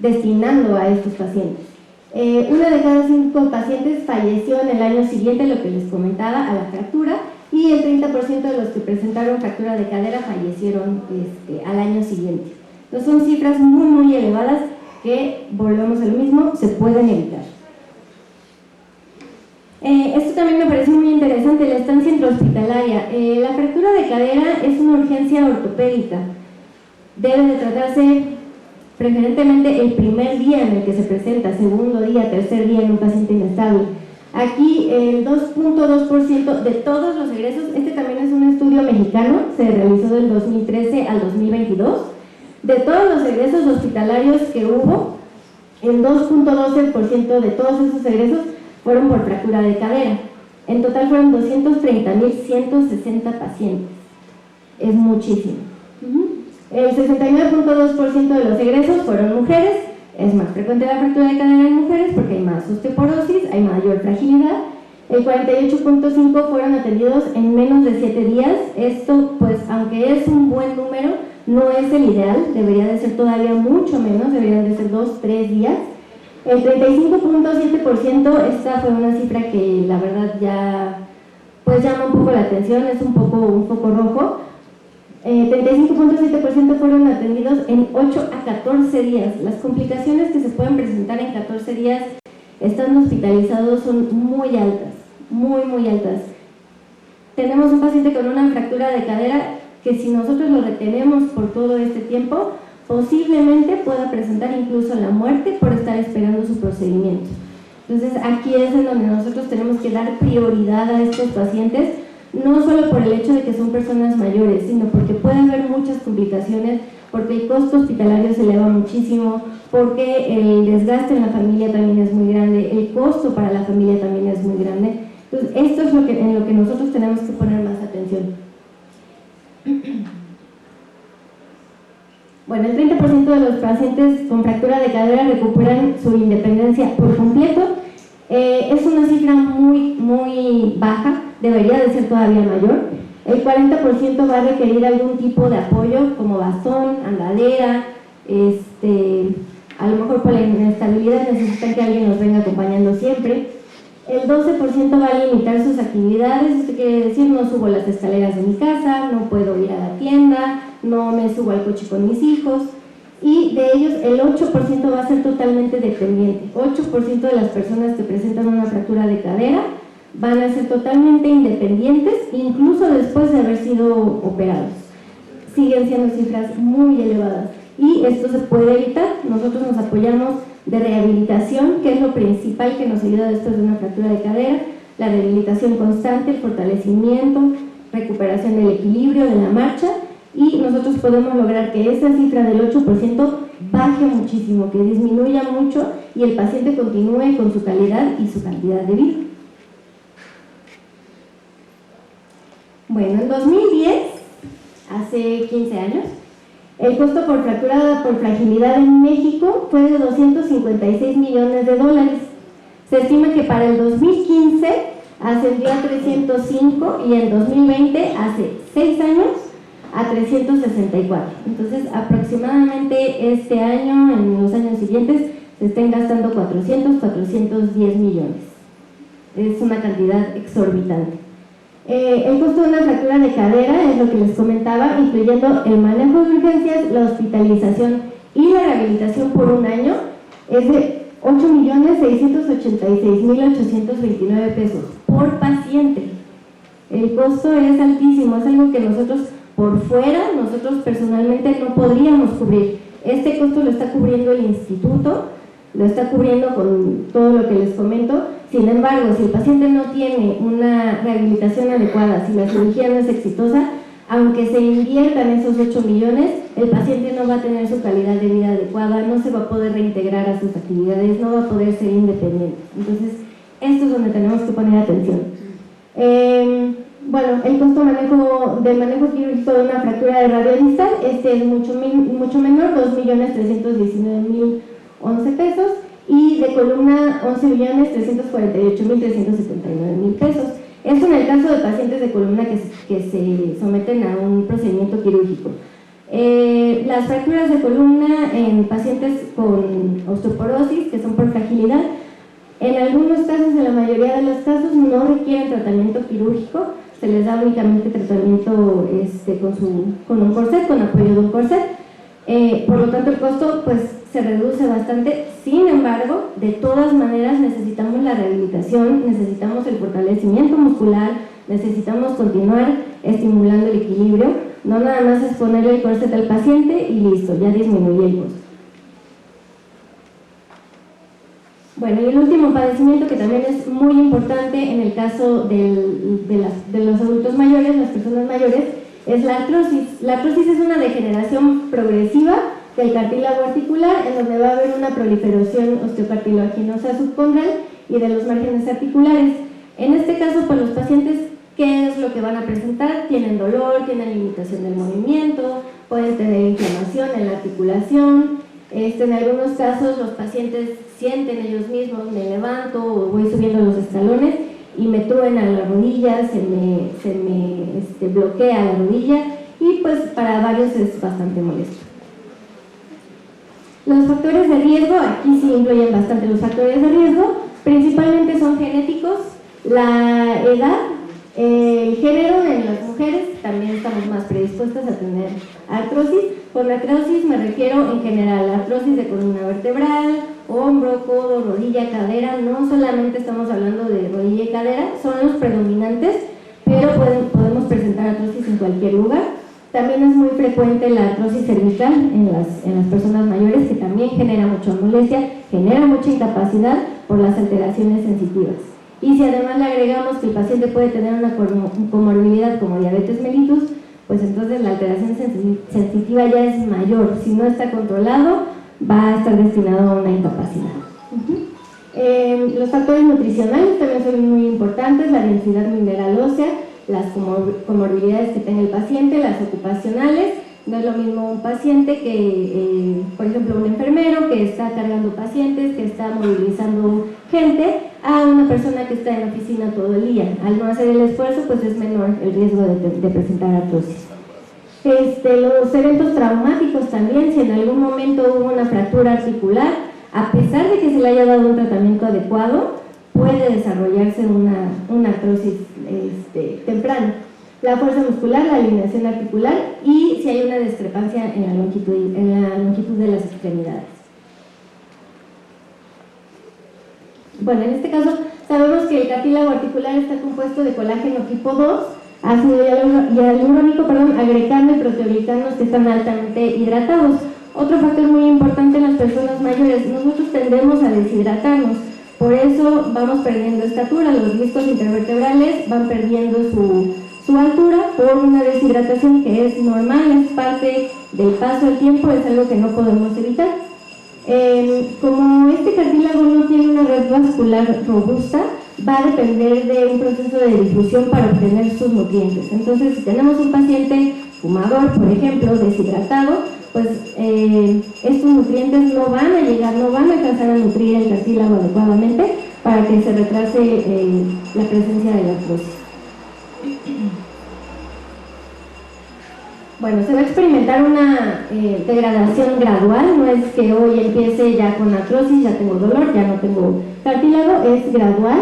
destinando a estos pacientes. Una de cada 5 pacientes falleció en el año siguiente, lo que les comentaba, a la fractura, y el 30% de los que presentaron fractura de cadera fallecieron al año siguiente. Entonces son cifras muy elevadas que, volvemos a lo mismo, se pueden evitar. Esto también me parece muy interesante, la estancia intrahospitalaria. La fractura de cadera es una urgencia ortopédica. Debe de tratarse preferentemente el primer día en el que se presenta, segundo día, tercer día en un paciente inestable. Aquí el 2.2% de todos los egresos, este también es un estudio mexicano, se realizó del 2013 al 2022, de todos los egresos hospitalarios que hubo, el 2.12% de todos esos egresos fueron por fractura de cadera. En total fueron 230.160 pacientes. Es muchísimo. El 69.2% de los egresos fueron mujeres. Es más frecuente la fractura de cadera en mujeres porque hay más osteoporosis, hay mayor fragilidad. El 48.5% fueron atendidos en menos de 7 días. Esto, pues, aunque es un buen número, no es el ideal. Debería de ser todavía mucho menos, deberían de ser 2-3 días. El 35.7%, esta fue una cifra que la verdad ya pues llama un poco la atención, es un poco rojo. 35.7% fueron atendidos en 8 a 14 días. Las complicaciones que se pueden presentar en 14 días estando hospitalizados son muy altas, muy altas. Tenemos un paciente con una fractura de cadera que si nosotros lo retenemos por todo este tiempo, posiblemente pueda presentar incluso la muerte por estar esperando su procedimiento. Entonces aquí es en donde nosotros tenemos que dar prioridad a estos pacientes, no solo por el hecho de que son personas mayores, sino porque puede haber muchas complicaciones, porque el costo hospitalario se eleva muchísimo, porque el desgaste en la familia también es muy grande, el costo para la familia también es muy grande. Entonces esto es en lo que nosotros tenemos que poner más atención. Bueno, el 30% de los pacientes con fractura de cadera recuperan su independencia por completo. Es una cifra muy baja, debería de ser todavía mayor. El 40% va a requerir algún tipo de apoyo como bastón, andadera, a lo mejor por la inestabilidad necesitan que alguien los venga acompañando siempre. El 12% va a limitar sus actividades, esto quiere decir no subo las escaleras de mi casa, no puedo ir a la tienda, no me subo al coche con mis hijos, y de ellos el 8% va a ser totalmente dependiente. 8% de las personas que presentan una fractura de cadera van a ser totalmente independientes, incluso después de haber sido operados. Siguen siendo cifras muy elevadas y esto se puede evitar. Nosotros nos apoyamos de rehabilitación, que es lo principal que nos ayuda después de una fractura de cadera, la rehabilitación constante, el fortalecimiento, recuperación del equilibrio, de la marcha, y nosotros podemos lograr que esa cifra del 8% baje muchísimo, que disminuya mucho y el paciente continúe con su calidad y su cantidad de vida. Bueno, en 2010, hace 15 años, el costo por fractura por fragilidad en México fue de $256 millones. Se estima que para el 2015 ascendió a 305 y en 2020, hace 6 años, a 364. Entonces, aproximadamente este año, en los años siguientes, se estén gastando 410 millones. Es una cantidad exorbitante. El costo de una fractura de cadera, es lo que les comentaba, incluyendo el manejo de urgencias, la hospitalización y la rehabilitación por un año, es de 8.686.829 pesos por paciente. El costo es altísimo, es algo que nosotros por fuera, nosotros personalmente no podríamos cubrir. Este costo lo está cubriendo el instituto, lo está cubriendo con todo lo que les comento. Sin embargo, si el paciente no tiene una rehabilitación adecuada, si la cirugía no es exitosa, aunque se inviertan esos 8 millones, el paciente no va a tener su calidad de vida adecuada, no se va a poder reintegrar a sus actividades, no va a poder ser independiente. Entonces, esto es donde tenemos que poner atención. Bueno, el costo de manejo quirúrgico de una fractura de radio distal, este es mucho menor, 2.319.011 pesos, y de columna 11.348.379.000 pesos. Esto en el caso de pacientes de columna que se someten a un procedimiento quirúrgico. Las fracturas de columna en pacientes con osteoporosis, que son por fragilidad, en algunos casos, en la mayoría de los casos, no requieren tratamiento quirúrgico, se les da únicamente tratamiento con un corset, con apoyo de un corset. Por lo tanto, el costo pues se reduce bastante. Sin embargo, de todas maneras necesitamos la rehabilitación, necesitamos el fortalecimiento muscular, necesitamos continuar estimulando el equilibrio. No nada más es ponerle el corset al paciente y listo, ya disminuye el costo. Bueno, y el último padecimiento que también es muy importante en el caso de los adultos mayores, las personas mayores, es la artrosis. La artrosis es una degeneración progresiva del cartílago articular, en donde va a haber una proliferación osteocartilaginosa subcondral y de los márgenes articulares. En este caso, pues los pacientes, ¿qué es lo que van a presentar? Tienen dolor, tienen limitación del movimiento, pueden tener inflamación en la articulación. En algunos casos los pacientes sienten ellos mismos, me levanto o voy subiendo los escalones y me truena la rodilla, se me bloquea la rodilla, y pues para varios es bastante molesto. Los factores de riesgo, aquí sí influyen bastante los factores de riesgo, principalmente son genéticos, la edad, el género. En las mujeres también estamos más predispuestas a tener artrosis. Por artrosis me refiero en general a artrosis de columna vertebral, hombro, codo, rodilla, cadera. No solamente estamos hablando de rodilla y cadera, son los predominantes, pero podemos presentar artrosis en cualquier lugar. También es muy frecuente la artrosis cervical en las personas mayores, que también genera mucha molestia, genera mucha incapacidad por las alteraciones sensitivas. Y si además le agregamos que el paciente puede tener una comorbilidad como diabetes mellitus, pues entonces la alteración sensitiva ya es mayor. Si no está controlado, va a estar destinado a una incapacidad. Los factores nutricionales también son muy importantes, la densidad mineral ósea, las comorbilidades que tenga el paciente, las ocupacionales. No es lo mismo un paciente que, por ejemplo, un enfermero que está cargando pacientes, que está movilizando gente, a una persona que está en la oficina todo el día. Al no hacer el esfuerzo, pues es menor el riesgo de presentar artrosis. Los eventos traumáticos también, si en algún momento hubo una fractura articular, a pesar de que se le haya dado un tratamiento adecuado, puede desarrollarse una artrosis temprana. La fuerza muscular, la alineación articular y si hay una discrepancia en la longitud de las extremidades. Bueno, en este caso sabemos que el cartílago articular está compuesto de colágeno tipo 2, ácido hialurónico, agrecano y proteoglicanos que están altamente hidratados. Otro factor muy importante en las personas mayores, nosotros tendemos a deshidratarnos, por eso vamos perdiendo estatura, los discos intervertebrales van perdiendo su altura por una deshidratación que es normal, es parte del paso del tiempo, es algo que no podemos evitar. Como este cartílago no tiene una red vascular robusta, va a depender de un proceso de difusión para obtener sus nutrientes. Entonces, si tenemos un paciente fumador, por ejemplo, deshidratado, pues estos nutrientes no van a llegar, no van a alcanzar a nutrir el cartílago adecuadamente para que se retrase la presencia de la artrosis. Bueno, se va a experimentar una degradación gradual, no es que hoy empiece ya con artrosis, ya tengo dolor, ya no tengo cartílago, es gradual.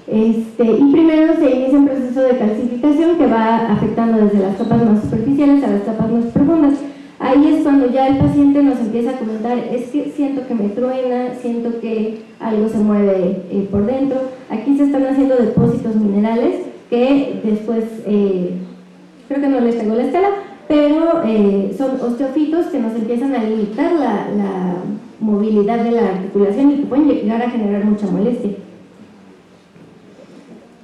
Y primero se inicia un proceso de calcificación que va afectando desde las capas más superficiales a las capas más profundas. Ahí es cuando ya el paciente nos empieza a comentar, es que siento que me truena, siento que algo se mueve por dentro. Aquí se están haciendo depósitos minerales que después, creo que no les tengo la escala, pero son osteofitos que nos empiezan a limitar la movilidad de la articulación y que pueden llegar a generar mucha molestia.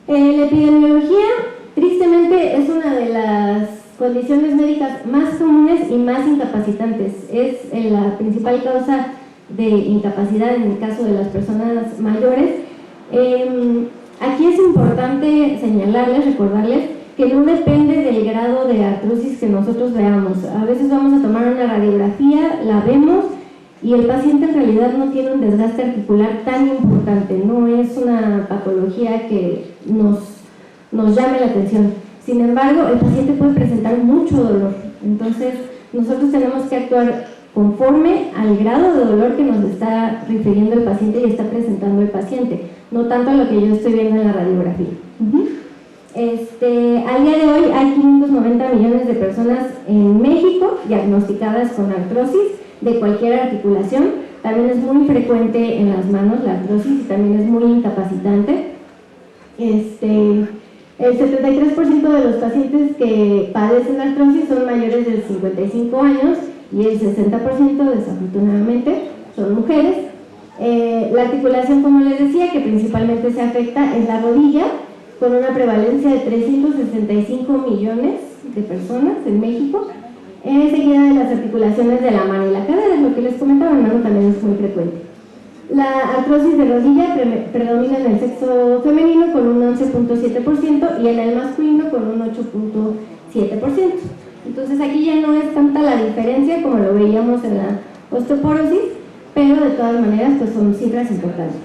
La epidemiología, tristemente, es una de las condiciones médicas más comunes y más incapacitantes. Es la principal causa de incapacidad en el caso de las personas mayores. Aquí es importante señalarles, recordarles que no depende del grado de artrosis que nosotros veamos. A veces vamos a tomar una radiografía, la vemos y el paciente en realidad no tiene un desgaste articular tan importante, no es una patología que nos llame la atención. Sin embargo, el paciente puede presentar mucho dolor, entonces nosotros tenemos que actuar conforme al grado de dolor que nos está refiriendo el paciente y está presentando el paciente, no tanto a lo que yo estoy viendo en la radiografía. Al día de hoy hay 590 millones de personas en México diagnosticadas con artrosis de cualquier articulación. También es muy frecuente en las manos la artrosis y también es muy incapacitante. El 73% de los pacientes que padecen artrosis son mayores de 55 años y el 60% desafortunadamente son mujeres. La articulación, como les decía, que principalmente se afecta es la rodilla, con una prevalencia de 365 millones de personas en México, seguida de las articulaciones de la mano y la cadera, lo que les comentaba, en mano también es muy frecuente. La artrosis de rodilla predomina en el sexo femenino con un 11.7% y en el masculino con un 8.7%. Entonces aquí ya no es tanta la diferencia como lo veíamos en la osteoporosis, pero de todas maneras pues son cifras importantes.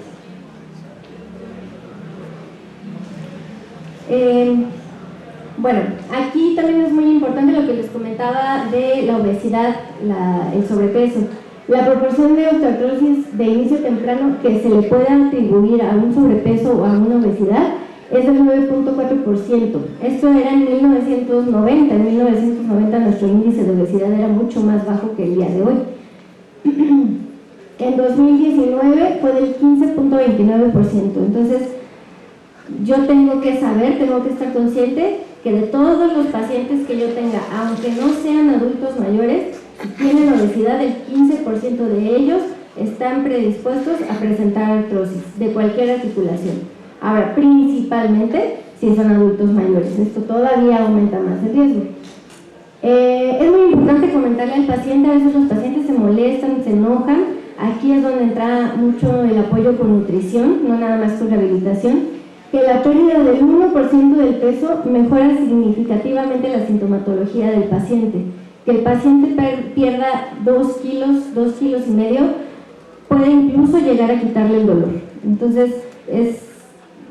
Bueno, aquí también es muy importante lo que les comentaba de la obesidad, el sobrepeso. La proporción de osteoartrosis de inicio temprano que se le puede atribuir a un sobrepeso o a una obesidad es del 9.4%. Esto era en 1990. En 1990 nuestro índice de obesidad era mucho más bajo que el día de hoy. En 2019 fue del 15.29%. Entonces, yo tengo que saber, tengo que estar consciente que de todos los pacientes que yo tenga, aunque no sean adultos mayores, si tienen obesidad, el 15% de ellos están predispuestos a presentar artrosis de cualquier articulación. Ahora, principalmente si son adultos mayores, esto todavía aumenta más el riesgo. Es muy importante comentarle al paciente, a veces los pacientes se molestan, se enojan. Aquí es donde entra mucho el apoyo con nutrición, no nada más con rehabilitación. Que la pérdida del 1% del peso mejora significativamente la sintomatología del paciente. Que el paciente pierda 2 kilos y medio, puede incluso llegar a quitarle el dolor. Entonces,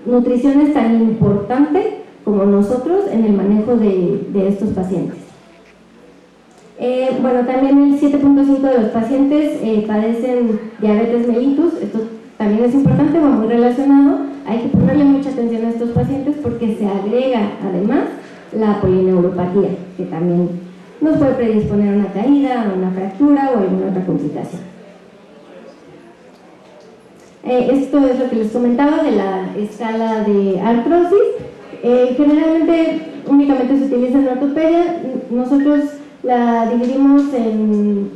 nutrición es tan importante como nosotros en el manejo de estos pacientes. Bueno, también el 7.5% de los pacientes padecen diabetes mellitus. Esto también es importante, va muy relacionado. Hay que ponerle mucha atención a estos pacientes porque se agrega además la polineuropatía, que también nos puede predisponer a una caída, a una fractura o alguna otra complicación. Esto es lo que les comentaba de la escala de artrosis. Generalmente únicamente se utiliza en ortopedia. Nosotros la dividimos en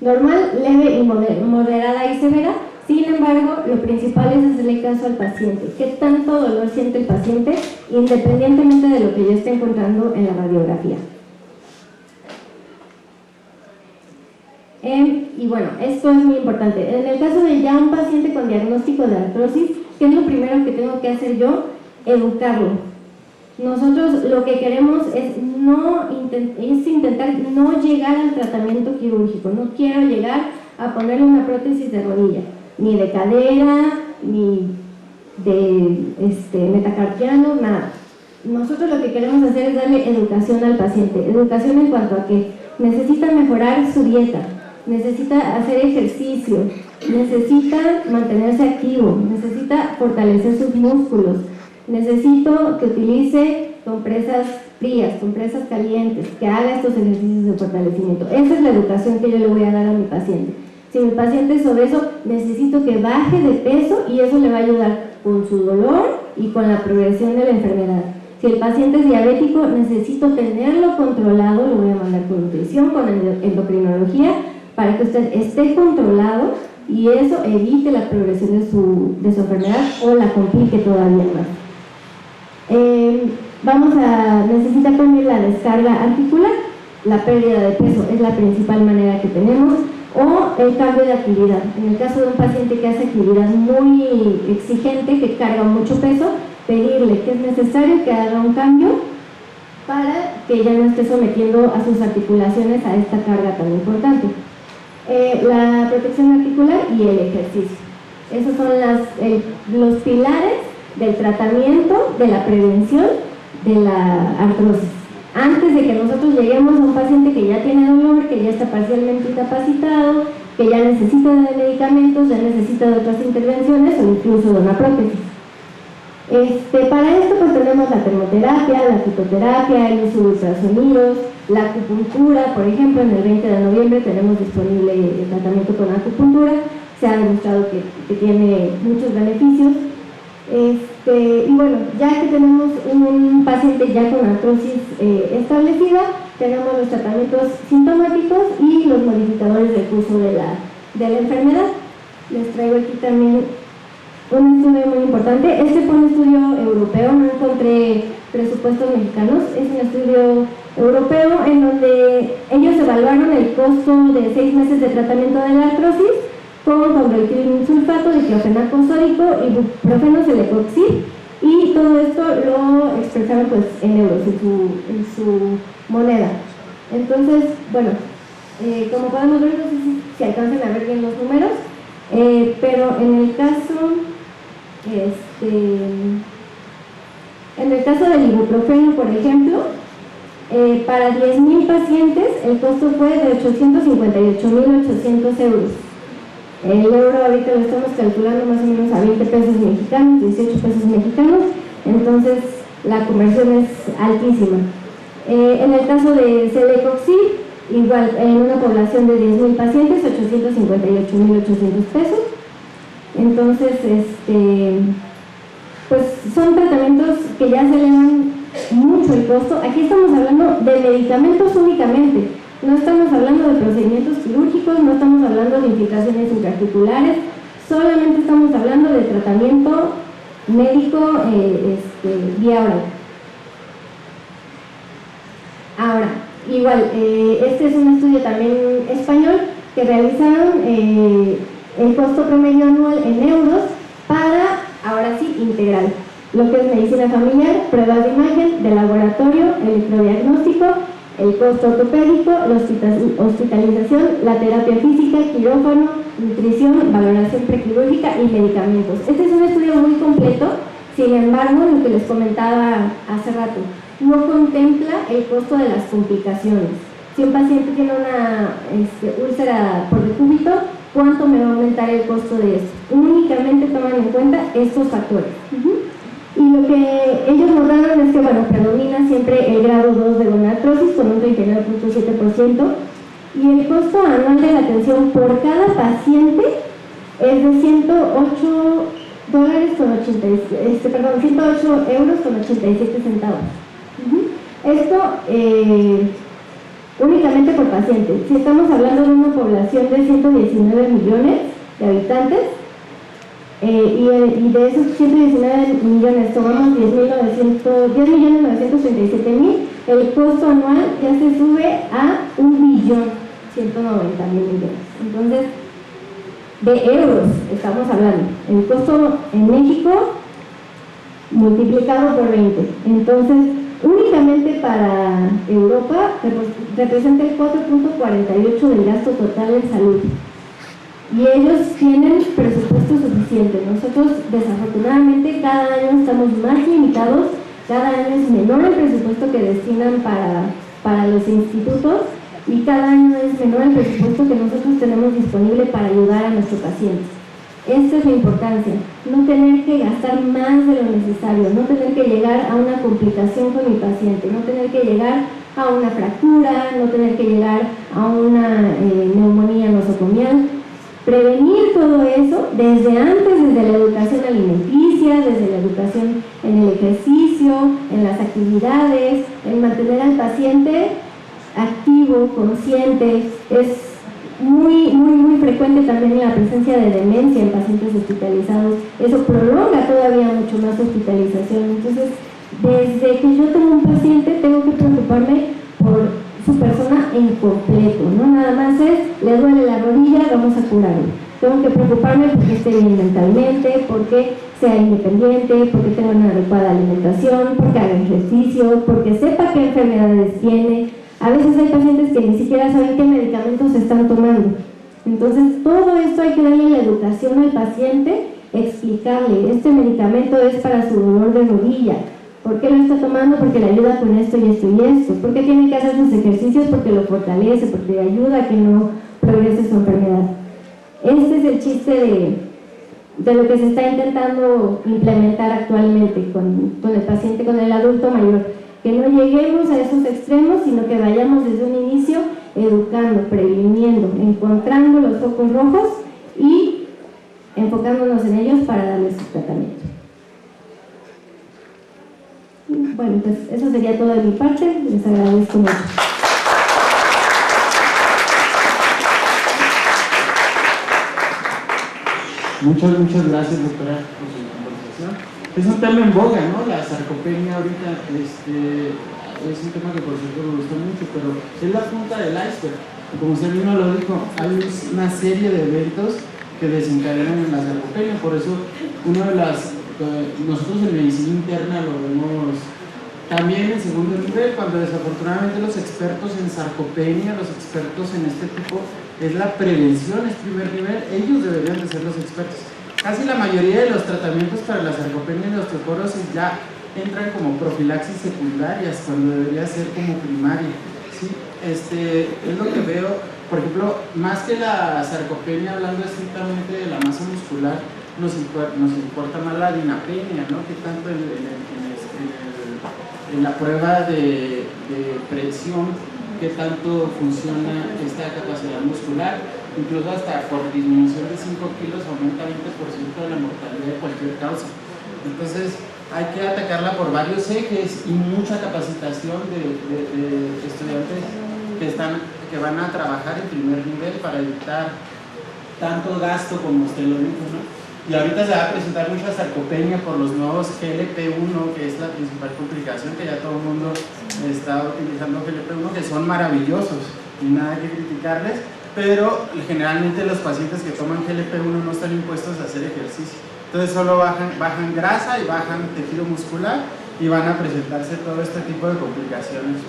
normal, leve y moderada y severa. Sin embargo, lo principal es hacerle caso al paciente. ¿Qué tanto dolor siente el paciente independientemente de lo que yo esté encontrando en la radiografía? Y bueno, esto es muy importante. En el caso de ya un paciente con diagnóstico de artrosis, ¿qué es lo primero que tengo que hacer yo? Educarlo. Nosotros lo que queremos es intentar no llegar al tratamiento quirúrgico. No quiero llegar a ponerle una prótesis de rodilla, ni de cadera, ni de metacarpiano, nada. Nosotros lo que queremos hacer es darle educación al paciente. Educación en cuanto a que necesita mejorar su dieta, necesita hacer ejercicio, necesita mantenerse activo, necesita fortalecer sus músculos, necesito que utilice compresas frías, compresas calientes, que haga estos ejercicios de fortalecimiento. Esa es la educación que yo le voy a dar a mi paciente. Si mi paciente es obeso, necesito que baje de peso y eso le va a ayudar con su dolor y con la progresión de la enfermedad. Si el paciente es diabético, necesito tenerlo controlado, lo voy a mandar con nutrición, con endocrinología, para que usted esté controlado y eso evite la progresión de su enfermedad o la complique todavía más. Vamos a necesitar también la descarga articular. La pérdida de peso es la principal manera que tenemos, o el cambio de actividad. En el caso de un paciente que hace actividad muy exigente, que carga mucho peso, pedirle que es necesario que haga un cambio para que ya no esté sometiendo a sus articulaciones a esta carga tan importante. La protección articular y el ejercicio. Esos son los pilares del tratamiento, de la prevención de la artrosis. Antes de que nosotros lleguemos a un paciente que ya tiene dolor, que ya está parcialmente incapacitado, que ya necesita de medicamentos, ya necesita de otras intervenciones o incluso de una prótesis. Para esto pues tenemos la termoterapia, la fitoterapia, el uso de ultrasonidos, la acupuntura. Por ejemplo, en el 20 de noviembre tenemos disponible el tratamiento con acupuntura. Se ha demostrado que tiene muchos beneficios. Y bueno, ya que tenemos un paciente ya con artrosis establecida, tenemos los tratamientos sintomáticos y los modificadores del curso de la enfermedad. Les traigo aquí también un estudio muy importante. Este fue un estudio europeo, no encontré presupuestos mexicanos. Es un estudio europeo en donde ellos evaluaron el costo de 6 meses de tratamiento de la artrosis con condroitin sulfato, diclofenaco sódico, ibuprofeno, celecoxib, y todo esto lo expresaron pues en euros, en su moneda. Entonces, bueno, como podemos ver, no sé si alcanzan a ver bien los números, pero en el caso del ibuprofeno, por ejemplo, para 10.000 pacientes el costo fue de 858.800 euros. El euro ahorita lo estamos calculando más o menos a 20 pesos mexicanos, 18 pesos mexicanos, entonces la conversión es altísima. En el caso de celecoxib, igual, en una población de 10.000 pacientes, 858.800 pesos. Entonces, pues son tratamientos que ya se elevan mucho el costo. Aquí estamos hablando de medicamentos únicamente, no estamos hablando de procedimientos quirúrgicos, no estamos hablando de infiltraciones intraarticulares, solamente estamos hablando de tratamiento médico vía oral. Ahora, igual, este es un estudio también español que realizaron el costo promedio anual en euros para, ahora sí, integral. Lo que es medicina familiar, pruebas de imagen, de laboratorio, electrodiagnóstico, el costo ortopédico, la hospitalización, la terapia física, quirófano, nutrición, valoración prequirúrgica y medicamentos. Este es un estudio muy completo, sin embargo, lo que les comentaba hace rato, no contempla el costo de las complicaciones. Si un paciente tiene una úlcera por decúbito, ¿cuánto me va a aumentar el costo de esto? Únicamente toman en cuenta estos factores. Y lo que ellos notaron es que, bueno, predomina siempre el grado 2 de gonartrosis con un 39.7%, y el costo anual de la atención por cada paciente es de 108 euros con 87 centavos. Esto únicamente por paciente. Si estamos hablando de una población de 119 millones de habitantes, y de esos 119 millones tomamos 10.937.000, el costo anual ya se sube a 1.190.000 millones. Entonces, de euros estamos hablando. El costo en México multiplicado por 20. Entonces, únicamente para Europa representa el 4.48 del gasto total en salud. Y ellos tienen presupuesto suficiente. Nosotros, desafortunadamente, cada año estamos más limitados, cada año es menor el presupuesto que destinan para los institutos y cada año es menor el presupuesto que nosotros tenemos disponible para ayudar a nuestros pacientes. Esta es la importancia, no tener que gastar más de lo necesario, no tener que llegar a una complicación con mi paciente, no tener que llegar a una fractura, no tener que llegar a una neumonía nosocomial. Prevenir todo eso desde antes, desde la educación alimenticia, desde la educación en el ejercicio, en las actividades, en mantener al paciente activo, consciente. Es muy frecuente también la presencia de demencia en pacientes hospitalizados. Eso prolonga todavía mucho más hospitalización. Entonces, desde que yo tengo un paciente, tengo que preocuparme por su persona en completo, no nada más es, le duele la rodilla, vamos a curarlo. Tengo que preocuparme porque esté bien mentalmente, porque sea independiente, porque tenga una adecuada alimentación, porque haga ejercicio, porque sepa qué enfermedades tiene. A veces hay pacientes que ni siquiera saben qué medicamentos están tomando. Entonces, todo esto hay que darle la educación al paciente, explicarle, este medicamento es para su dolor de rodilla. ¿Por qué lo está tomando? Porque le ayuda con esto y esto y esto. ¿Por qué tiene que hacer sus ejercicios? Porque lo fortalece, porque le ayuda a que no progrese su enfermedad. Este es el chiste de lo que se está intentando implementar actualmente con el paciente, con el adulto mayor. Que no lleguemos a esos extremos, sino que vayamos desde un inicio educando, previniendo, encontrando los focos rojos y enfocándonos en ellos para darles su tratamiento. Bueno, pues eso sería todo de mi parte. Les agradezco mucho. Muchas gracias, doctora, por su conversación. Es un tema en boga, ¿no? La sarcopenia ahorita es un tema que por cierto me gustó mucho, pero es la punta del iceberg. Como usted mismo lo dijo, hay una serie de eventos que desencadenan en la sarcopenia. Por eso, nosotros en medicina interna lo vemos también en segundo nivel, cuando desafortunadamente los expertos en sarcopenia, los expertos en este tipo, es la prevención, es primer nivel, ellos deberían de ser los expertos. Casi la mayoría de los tratamientos para la sarcopenia y la osteoporosis ya entran como profilaxis secundarias, cuando debería ser como primaria, ¿sí? Es lo que veo, por ejemplo, más que la sarcopenia, hablando estrictamente de la masa muscular, nos importa más la dinapenia, ¿no? Que tanto en la prueba de presión, que tanto funciona esta capacidad muscular, incluso hasta por disminución de 5 kilos aumenta 20% de la mortalidad de cualquier causa. Entonces hay que atacarla por varios ejes y mucha capacitación de estudiantes que van a trabajar en primer nivel para evitar tanto gasto como usted lo dijo, ¿no? Y ahorita se va a presentar mucha sarcopenia por los nuevos GLP-1, que es la principal complicación, que ya todo el mundo está utilizando GLP-1, que son maravillosos y nada que criticarles, pero generalmente los pacientes que toman GLP-1 no están impuestos a hacer ejercicio. Entonces solo bajan grasa y bajan tejido muscular y van a presentarse todo este tipo de complicaciones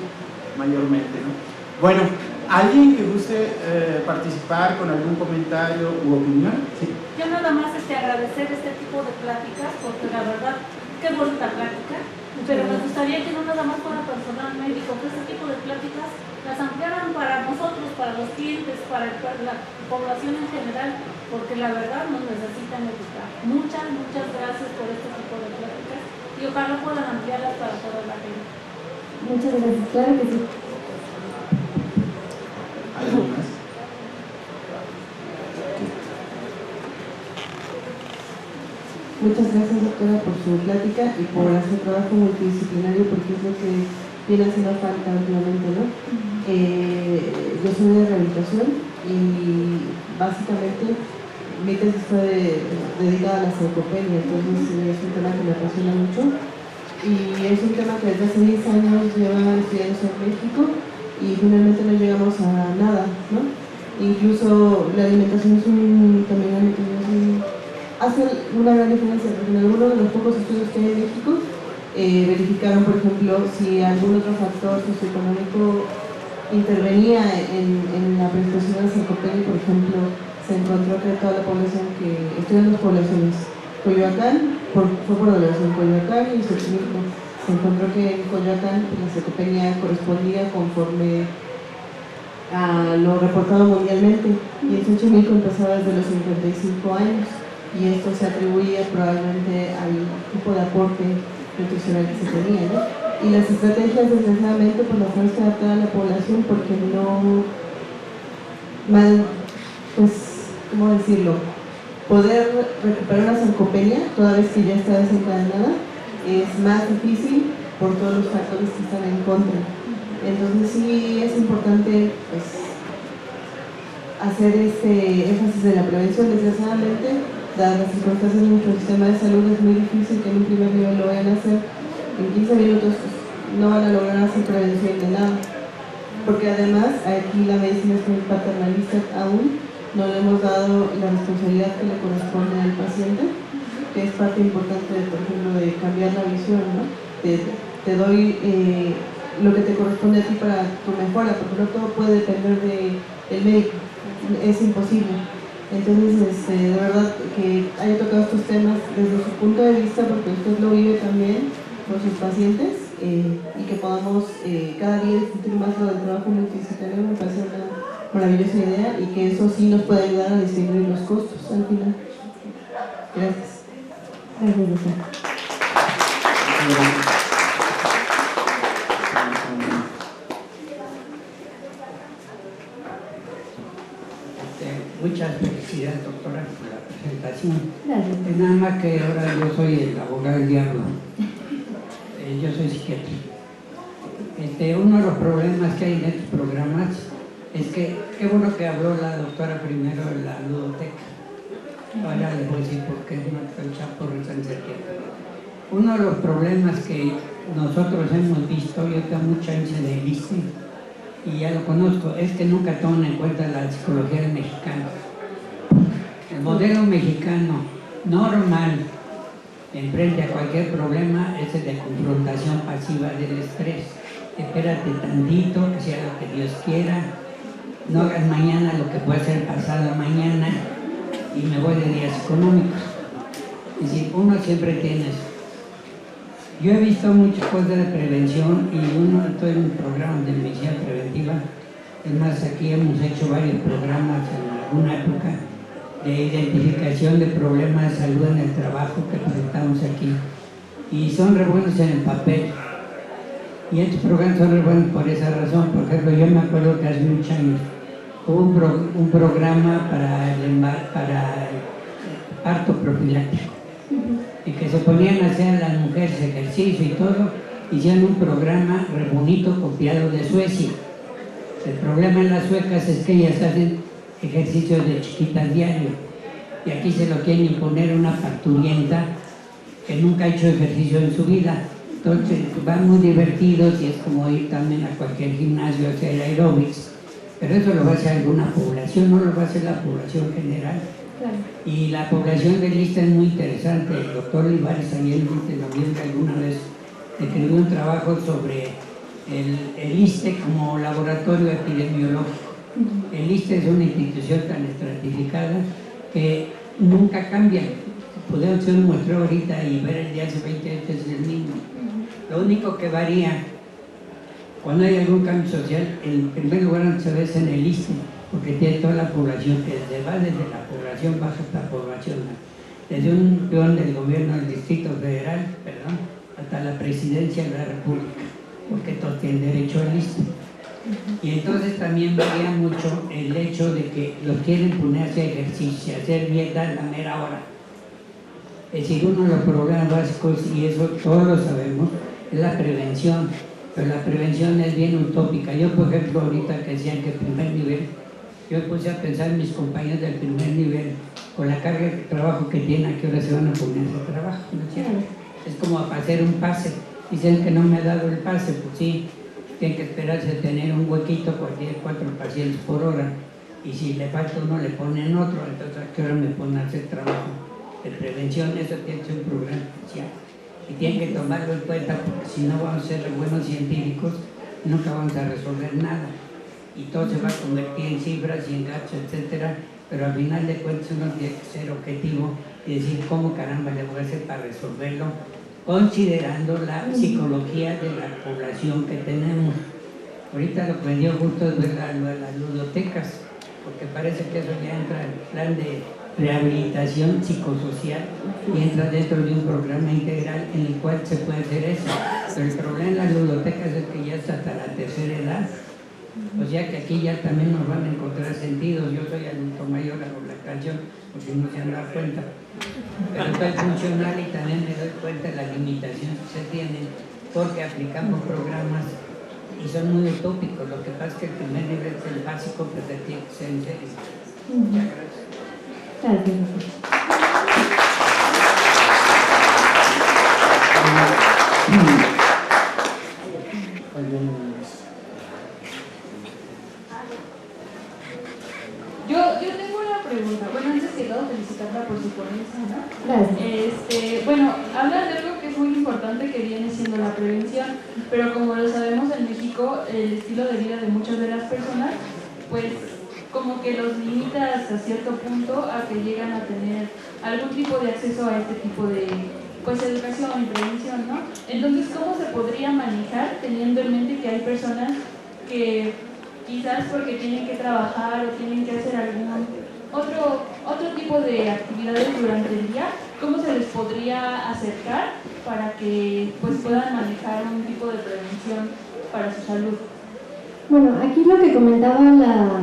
mayormente, ¿no? Bueno, ¿alguien que guste participar con algún comentario u opinión? Sí. Yo nada más agradecer este tipo de pláticas, porque la verdad, qué bonita plática, pero me gustaría que no nada más para personal médico, que este tipo de pláticas las ampliaran para nosotros, para los clientes, para la población en general, porque la verdad nos necesitan educar. Muchas gracias por este tipo de pláticas y ojalá puedan ampliarlas para toda la gente. Muchas gracias, claro que sí. ¿Algo más? Muchas gracias, doctora, por su plática y por hacer trabajo multidisciplinario, porque es lo que viene haciendo falta últimamente, ¿no? Yo soy de rehabilitación y básicamente mi tesis fue dedicada a la sarcopenia, entonces es un tema que me apasiona mucho y es un tema que desde hace 10 años lleva estudiándose en México y finalmente no llegamos a nada, ¿no? Incluso la alimentación también hace una gran diferencia, porque en algunos de los pocos estudios que hay en México verificaron, por ejemplo, si algún otro factor socioeconómico intervenía en la predisposición a la sarcopenia. Por ejemplo, se encontró que toda la población que estudian las poblaciones Coyoacán, fue por evaluación Coyoacán y Xochimilco, se encontró que en Coyoacán la sarcopenia correspondía conforme a lo reportado mundialmente, y en Xochimilco empezaba desde los 55 años, y esto se atribuía probablemente al tipo de aporte nutricional que se tenía, ¿no? Y las estrategias, desgraciadamente, pues las tenemos que adaptar a la población, porque pues, ¿cómo decirlo? Poder recuperar una sarcopenia toda vez que ya está desencadenada es más difícil por todos los factores que están en contra. Entonces sí es importante, pues, hacer este énfasis de la prevención. Desgraciadamente, dadas las circunstancias de nuestro sistema de salud, es muy difícil que en un primer nivel lo vayan a hacer. En 15 minutos pues, no van a lograr hacer prevención de nada, porque además aquí la medicina es muy paternalista aún, no le hemos dado la responsabilidad que le corresponde al paciente, que es parte importante, por ejemplo, de cambiar la visión, ¿no? Te doy lo que te corresponde a ti para tu mejora, porque no todo puede depender del médico, es imposible. Entonces, de verdad, que haya tocado estos temas desde su punto de vista, porque usted lo vive también con sus pacientes, y que podamos cada día discutir más lo del trabajo multidisciplinario, me parece una maravillosa idea, y que eso sí nos puede ayudar a disminuir los costos al final. Gracias. Gracias, doctora. Muchas felicidades, doctora, por la presentación. Gracias. Nada más que ahora yo soy el abogado del diablo. Yo soy psiquiatra. Uno de los problemas que hay en estos programas es que, qué bueno que habló la doctora primero de la ludoteca. Ahora les voy a decir por qué no el Chapo Ricancerqueta. Uno de los problemas que nosotros hemos visto, yo tengo mucha chance de ISSSTE, y ya lo conozco, es que nunca toman en cuenta la psicología del mexicano. El modelo mexicano normal enfrente a cualquier problema es el de confrontación pasiva del estrés. Espérate tantito, que sea lo que Dios quiera, no hagas mañana lo que puede ser pasado mañana, y me voy de días económicos. Es decir, uno siempre tiene eso. Yo he visto muchas cosas de prevención y estoy en un programa de medicina preventiva. Es más, aquí hemos hecho varios programas en alguna época de identificación de problemas de salud en el trabajo que presentamos aquí. Y son re buenos en el papel. Y estos programas son re buenos por esa razón. Por ejemplo, yo me acuerdo que hace muchos años hubo un programa para el parto profiláctico, y que se ponían a hacer las mujeres ejercicio y todo. Hicieron un programa re bonito copiado de Suecia. El problema en las suecas es que ellas hacen ejercicios de chiquitas diario, y aquí se lo quieren imponer una parturienta que nunca ha hecho ejercicio en su vida. Entonces van muy divertidos y es como ir también a cualquier gimnasio a hacer aeróbics, pero eso lo va a hacer alguna población, no lo va a hacer la población general. Claro. Y la población del ISSSTE es muy interesante. El doctor Olivares también en noviembre alguna vez escribió un trabajo sobre el ISSSTE como laboratorio epidemiológico. El ISSSTE es una institución tan estratificada que nunca cambia. Podemos hacer un muestreo ahorita y ver el de hace 20 años es el mismo. Lo único que varía cuando hay algún cambio social, en primer lugar se ve es en el ISSSTE, porque tiene toda la población, que va desde la población baja hasta la población, desde un peón del gobierno del Distrito Federal, hasta la presidencia de la República, porque todos tienen derecho al ISSSTE. Y entonces también varía mucho el hecho de que los quieren poner a hacer ejercicio, a hacer dieta a la mera hora. Es decir, uno de los problemas básicos, y eso todos lo sabemos, es la prevención. pero la prevención es bien utópica. Yo, por ejemplo, ahorita que decían que primer nivel, yo puse a pensar en mis compañeros del primer nivel, con la carga de trabajo que tienen, a qué hora se van a poner ese trabajo, ¿no es cierto? Es como para hacer un pase. Dicen que no me ha dado el pase, pues sí, tienen que esperarse a tener un huequito porque hay 4 pacientes por hora, y si le falta uno le ponen otro, entonces a qué hora me ponen a hacer trabajo de prevención. Eso tiene que ser un programa especial y tienen que tomarlo en cuenta, porque si no vamos a ser buenos científicos, nunca vamos a resolver nada y todo se va a convertir en cifras y en gastos, etcétera. Pero al final de cuentas uno tiene que ser objetivo y decir cómo caramba le voy a hacer para resolverlo, considerando la psicología de la población que tenemos. Ahorita lo que me dio gusto es ver las ludotecas, porque parece que eso ya entra en el plan de rehabilitación psicosocial y entra dentro de un programa integral en el cual se puede hacer eso. Pero el problema en las ludotecas es que ya está hasta la tercera edad, o sea que aquí ya también nos van a encontrar sentidos. Yo soy adulto mayor, hago la canción, porque no se han dado cuenta, pero soy funcional y también me doy cuenta de las limitaciones que se tienen porque aplicamos programas y son muy utópicos. Lo que pasa es que el primer nivel es el básico, pero tiene que ser en serio. Muchas gracias. Yo tengo una pregunta. Bueno, antes que todo, felicitarla por su ponencia, ¿no? Gracias. Bueno, habla de algo que es muy importante, que viene siendo la prevención, pero como lo sabemos en México, el estilo de vida de muchas de las personas, pues como que los limita hasta cierto punto a que llegan a tener algún tipo de acceso a este tipo de educación y prevención, ¿no? Entonces, ¿cómo se podría manejar teniendo en mente que hay personas que quizás porque tienen que trabajar o tienen que hacer algún otro tipo de actividades durante el día? ¿Cómo se les podría acercar para que pues puedan manejar un tipo de prevención para su salud? Bueno, aquí lo que comentaba la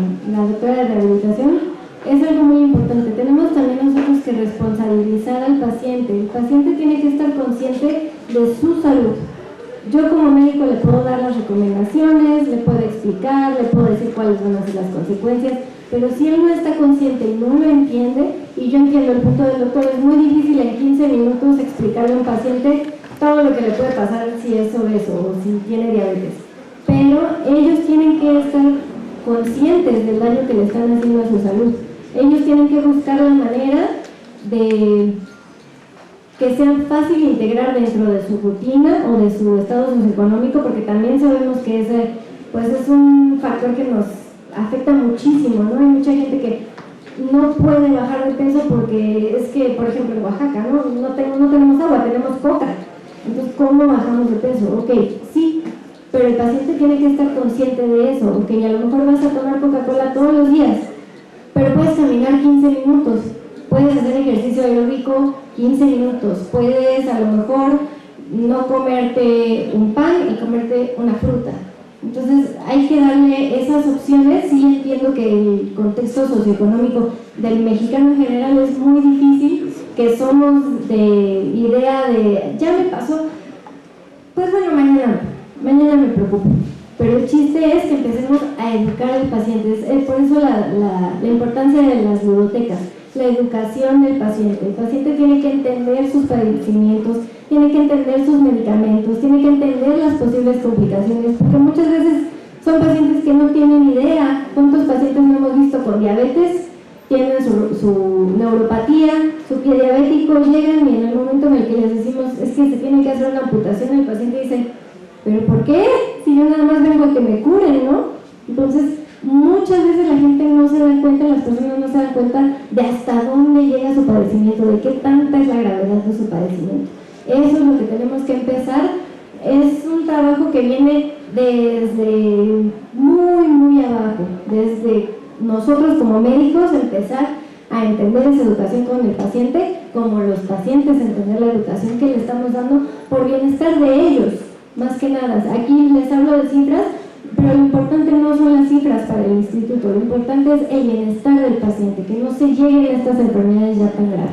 doctora de rehabilitación es algo muy importante. Tenemos también nosotros que responsabilizar al paciente. El paciente tiene que estar consciente de su salud. Yo como médico le puedo dar las recomendaciones, le puedo explicar, le puedo decir cuáles van a ser las consecuencias, pero si él no está consciente y no lo entiende, y yo entiendo el punto del doctor, es muy difícil en 15 minutos explicarle a un paciente todo lo que le puede pasar si es obeso o si tiene diabetes. Pero ellos tienen que estar conscientes del daño que le están haciendo a su salud. Ellos tienen que buscar la manera de que sea fácil integrar dentro de su rutina o de su estado socioeconómico, porque también sabemos que es un factor que nos afecta muchísimo, ¿no? Hay mucha gente que no puede bajar de peso porque es que, por ejemplo, en Oaxaca, no tenemos agua, tenemos coca. Entonces, ¿cómo bajamos de peso? Ok, sí, pero el paciente tiene que estar consciente de eso. Ok, a lo mejor vas a tomar Coca-Cola todos los días, pero puedes caminar 15 minutos, puedes hacer ejercicio aeróbico 15 minutos, puedes a lo mejor no comerte un pan y comerte una fruta. Entonces hay que darle esas opciones. Sí entiendo que el contexto socioeconómico del mexicano en general es muy difícil, que somos de idea de ya me pasó, pues bueno, mañana me preocupo. Pero el chiste es que empecemos a educar al paciente. Por eso la importancia de las ludotecas, la educación del paciente. El paciente tiene que entender sus padecimientos, tiene que entender sus medicamentos, tiene que entender las posibles complicaciones, porque muchas veces son pacientes que no tienen idea. ¿Cuántos pacientes no hemos visto con diabetes? Tienen su neuropatía, su pie diabético, llegan y en el momento en el que les decimos es que se tiene que hacer una amputación, el paciente dice, ¿pero por qué? Si yo nada más vengo a que me curen, ¿no? Entonces, muchas veces la gente no se da cuenta, las personas no se dan cuenta de hasta dónde llega su padecimiento, de qué tanta es la gravedad de su padecimiento. Eso es lo que tenemos que empezar. Es un trabajo que viene desde muy, muy abajo, desde nosotros como médicos empezar a entender esa educación con el paciente, como los pacientes entender la educación que le estamos dando por bienestar de ellos, más que nada. Aquí les hablo de cifras, pero lo importante no son las cifras para el instituto, lo importante es el bienestar del paciente, que no se lleguen a estas enfermedades ya tan graves.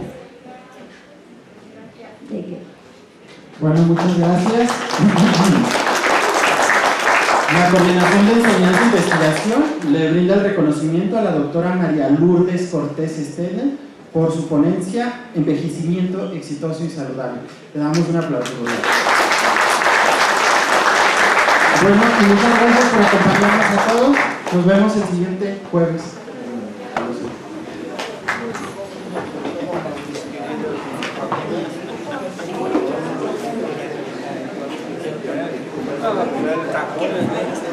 Bueno, muchas gracias. La Coordinación de Enseñanza e Investigación le brinda el reconocimiento a la doctora María Lourdes Cortés Estela por su ponencia Envejecimiento Exitoso y Saludable. Le damos un aplauso. Bueno, y muchas gracias por acompañarnos a todos. Nos vemos el siguiente jueves. Tacones,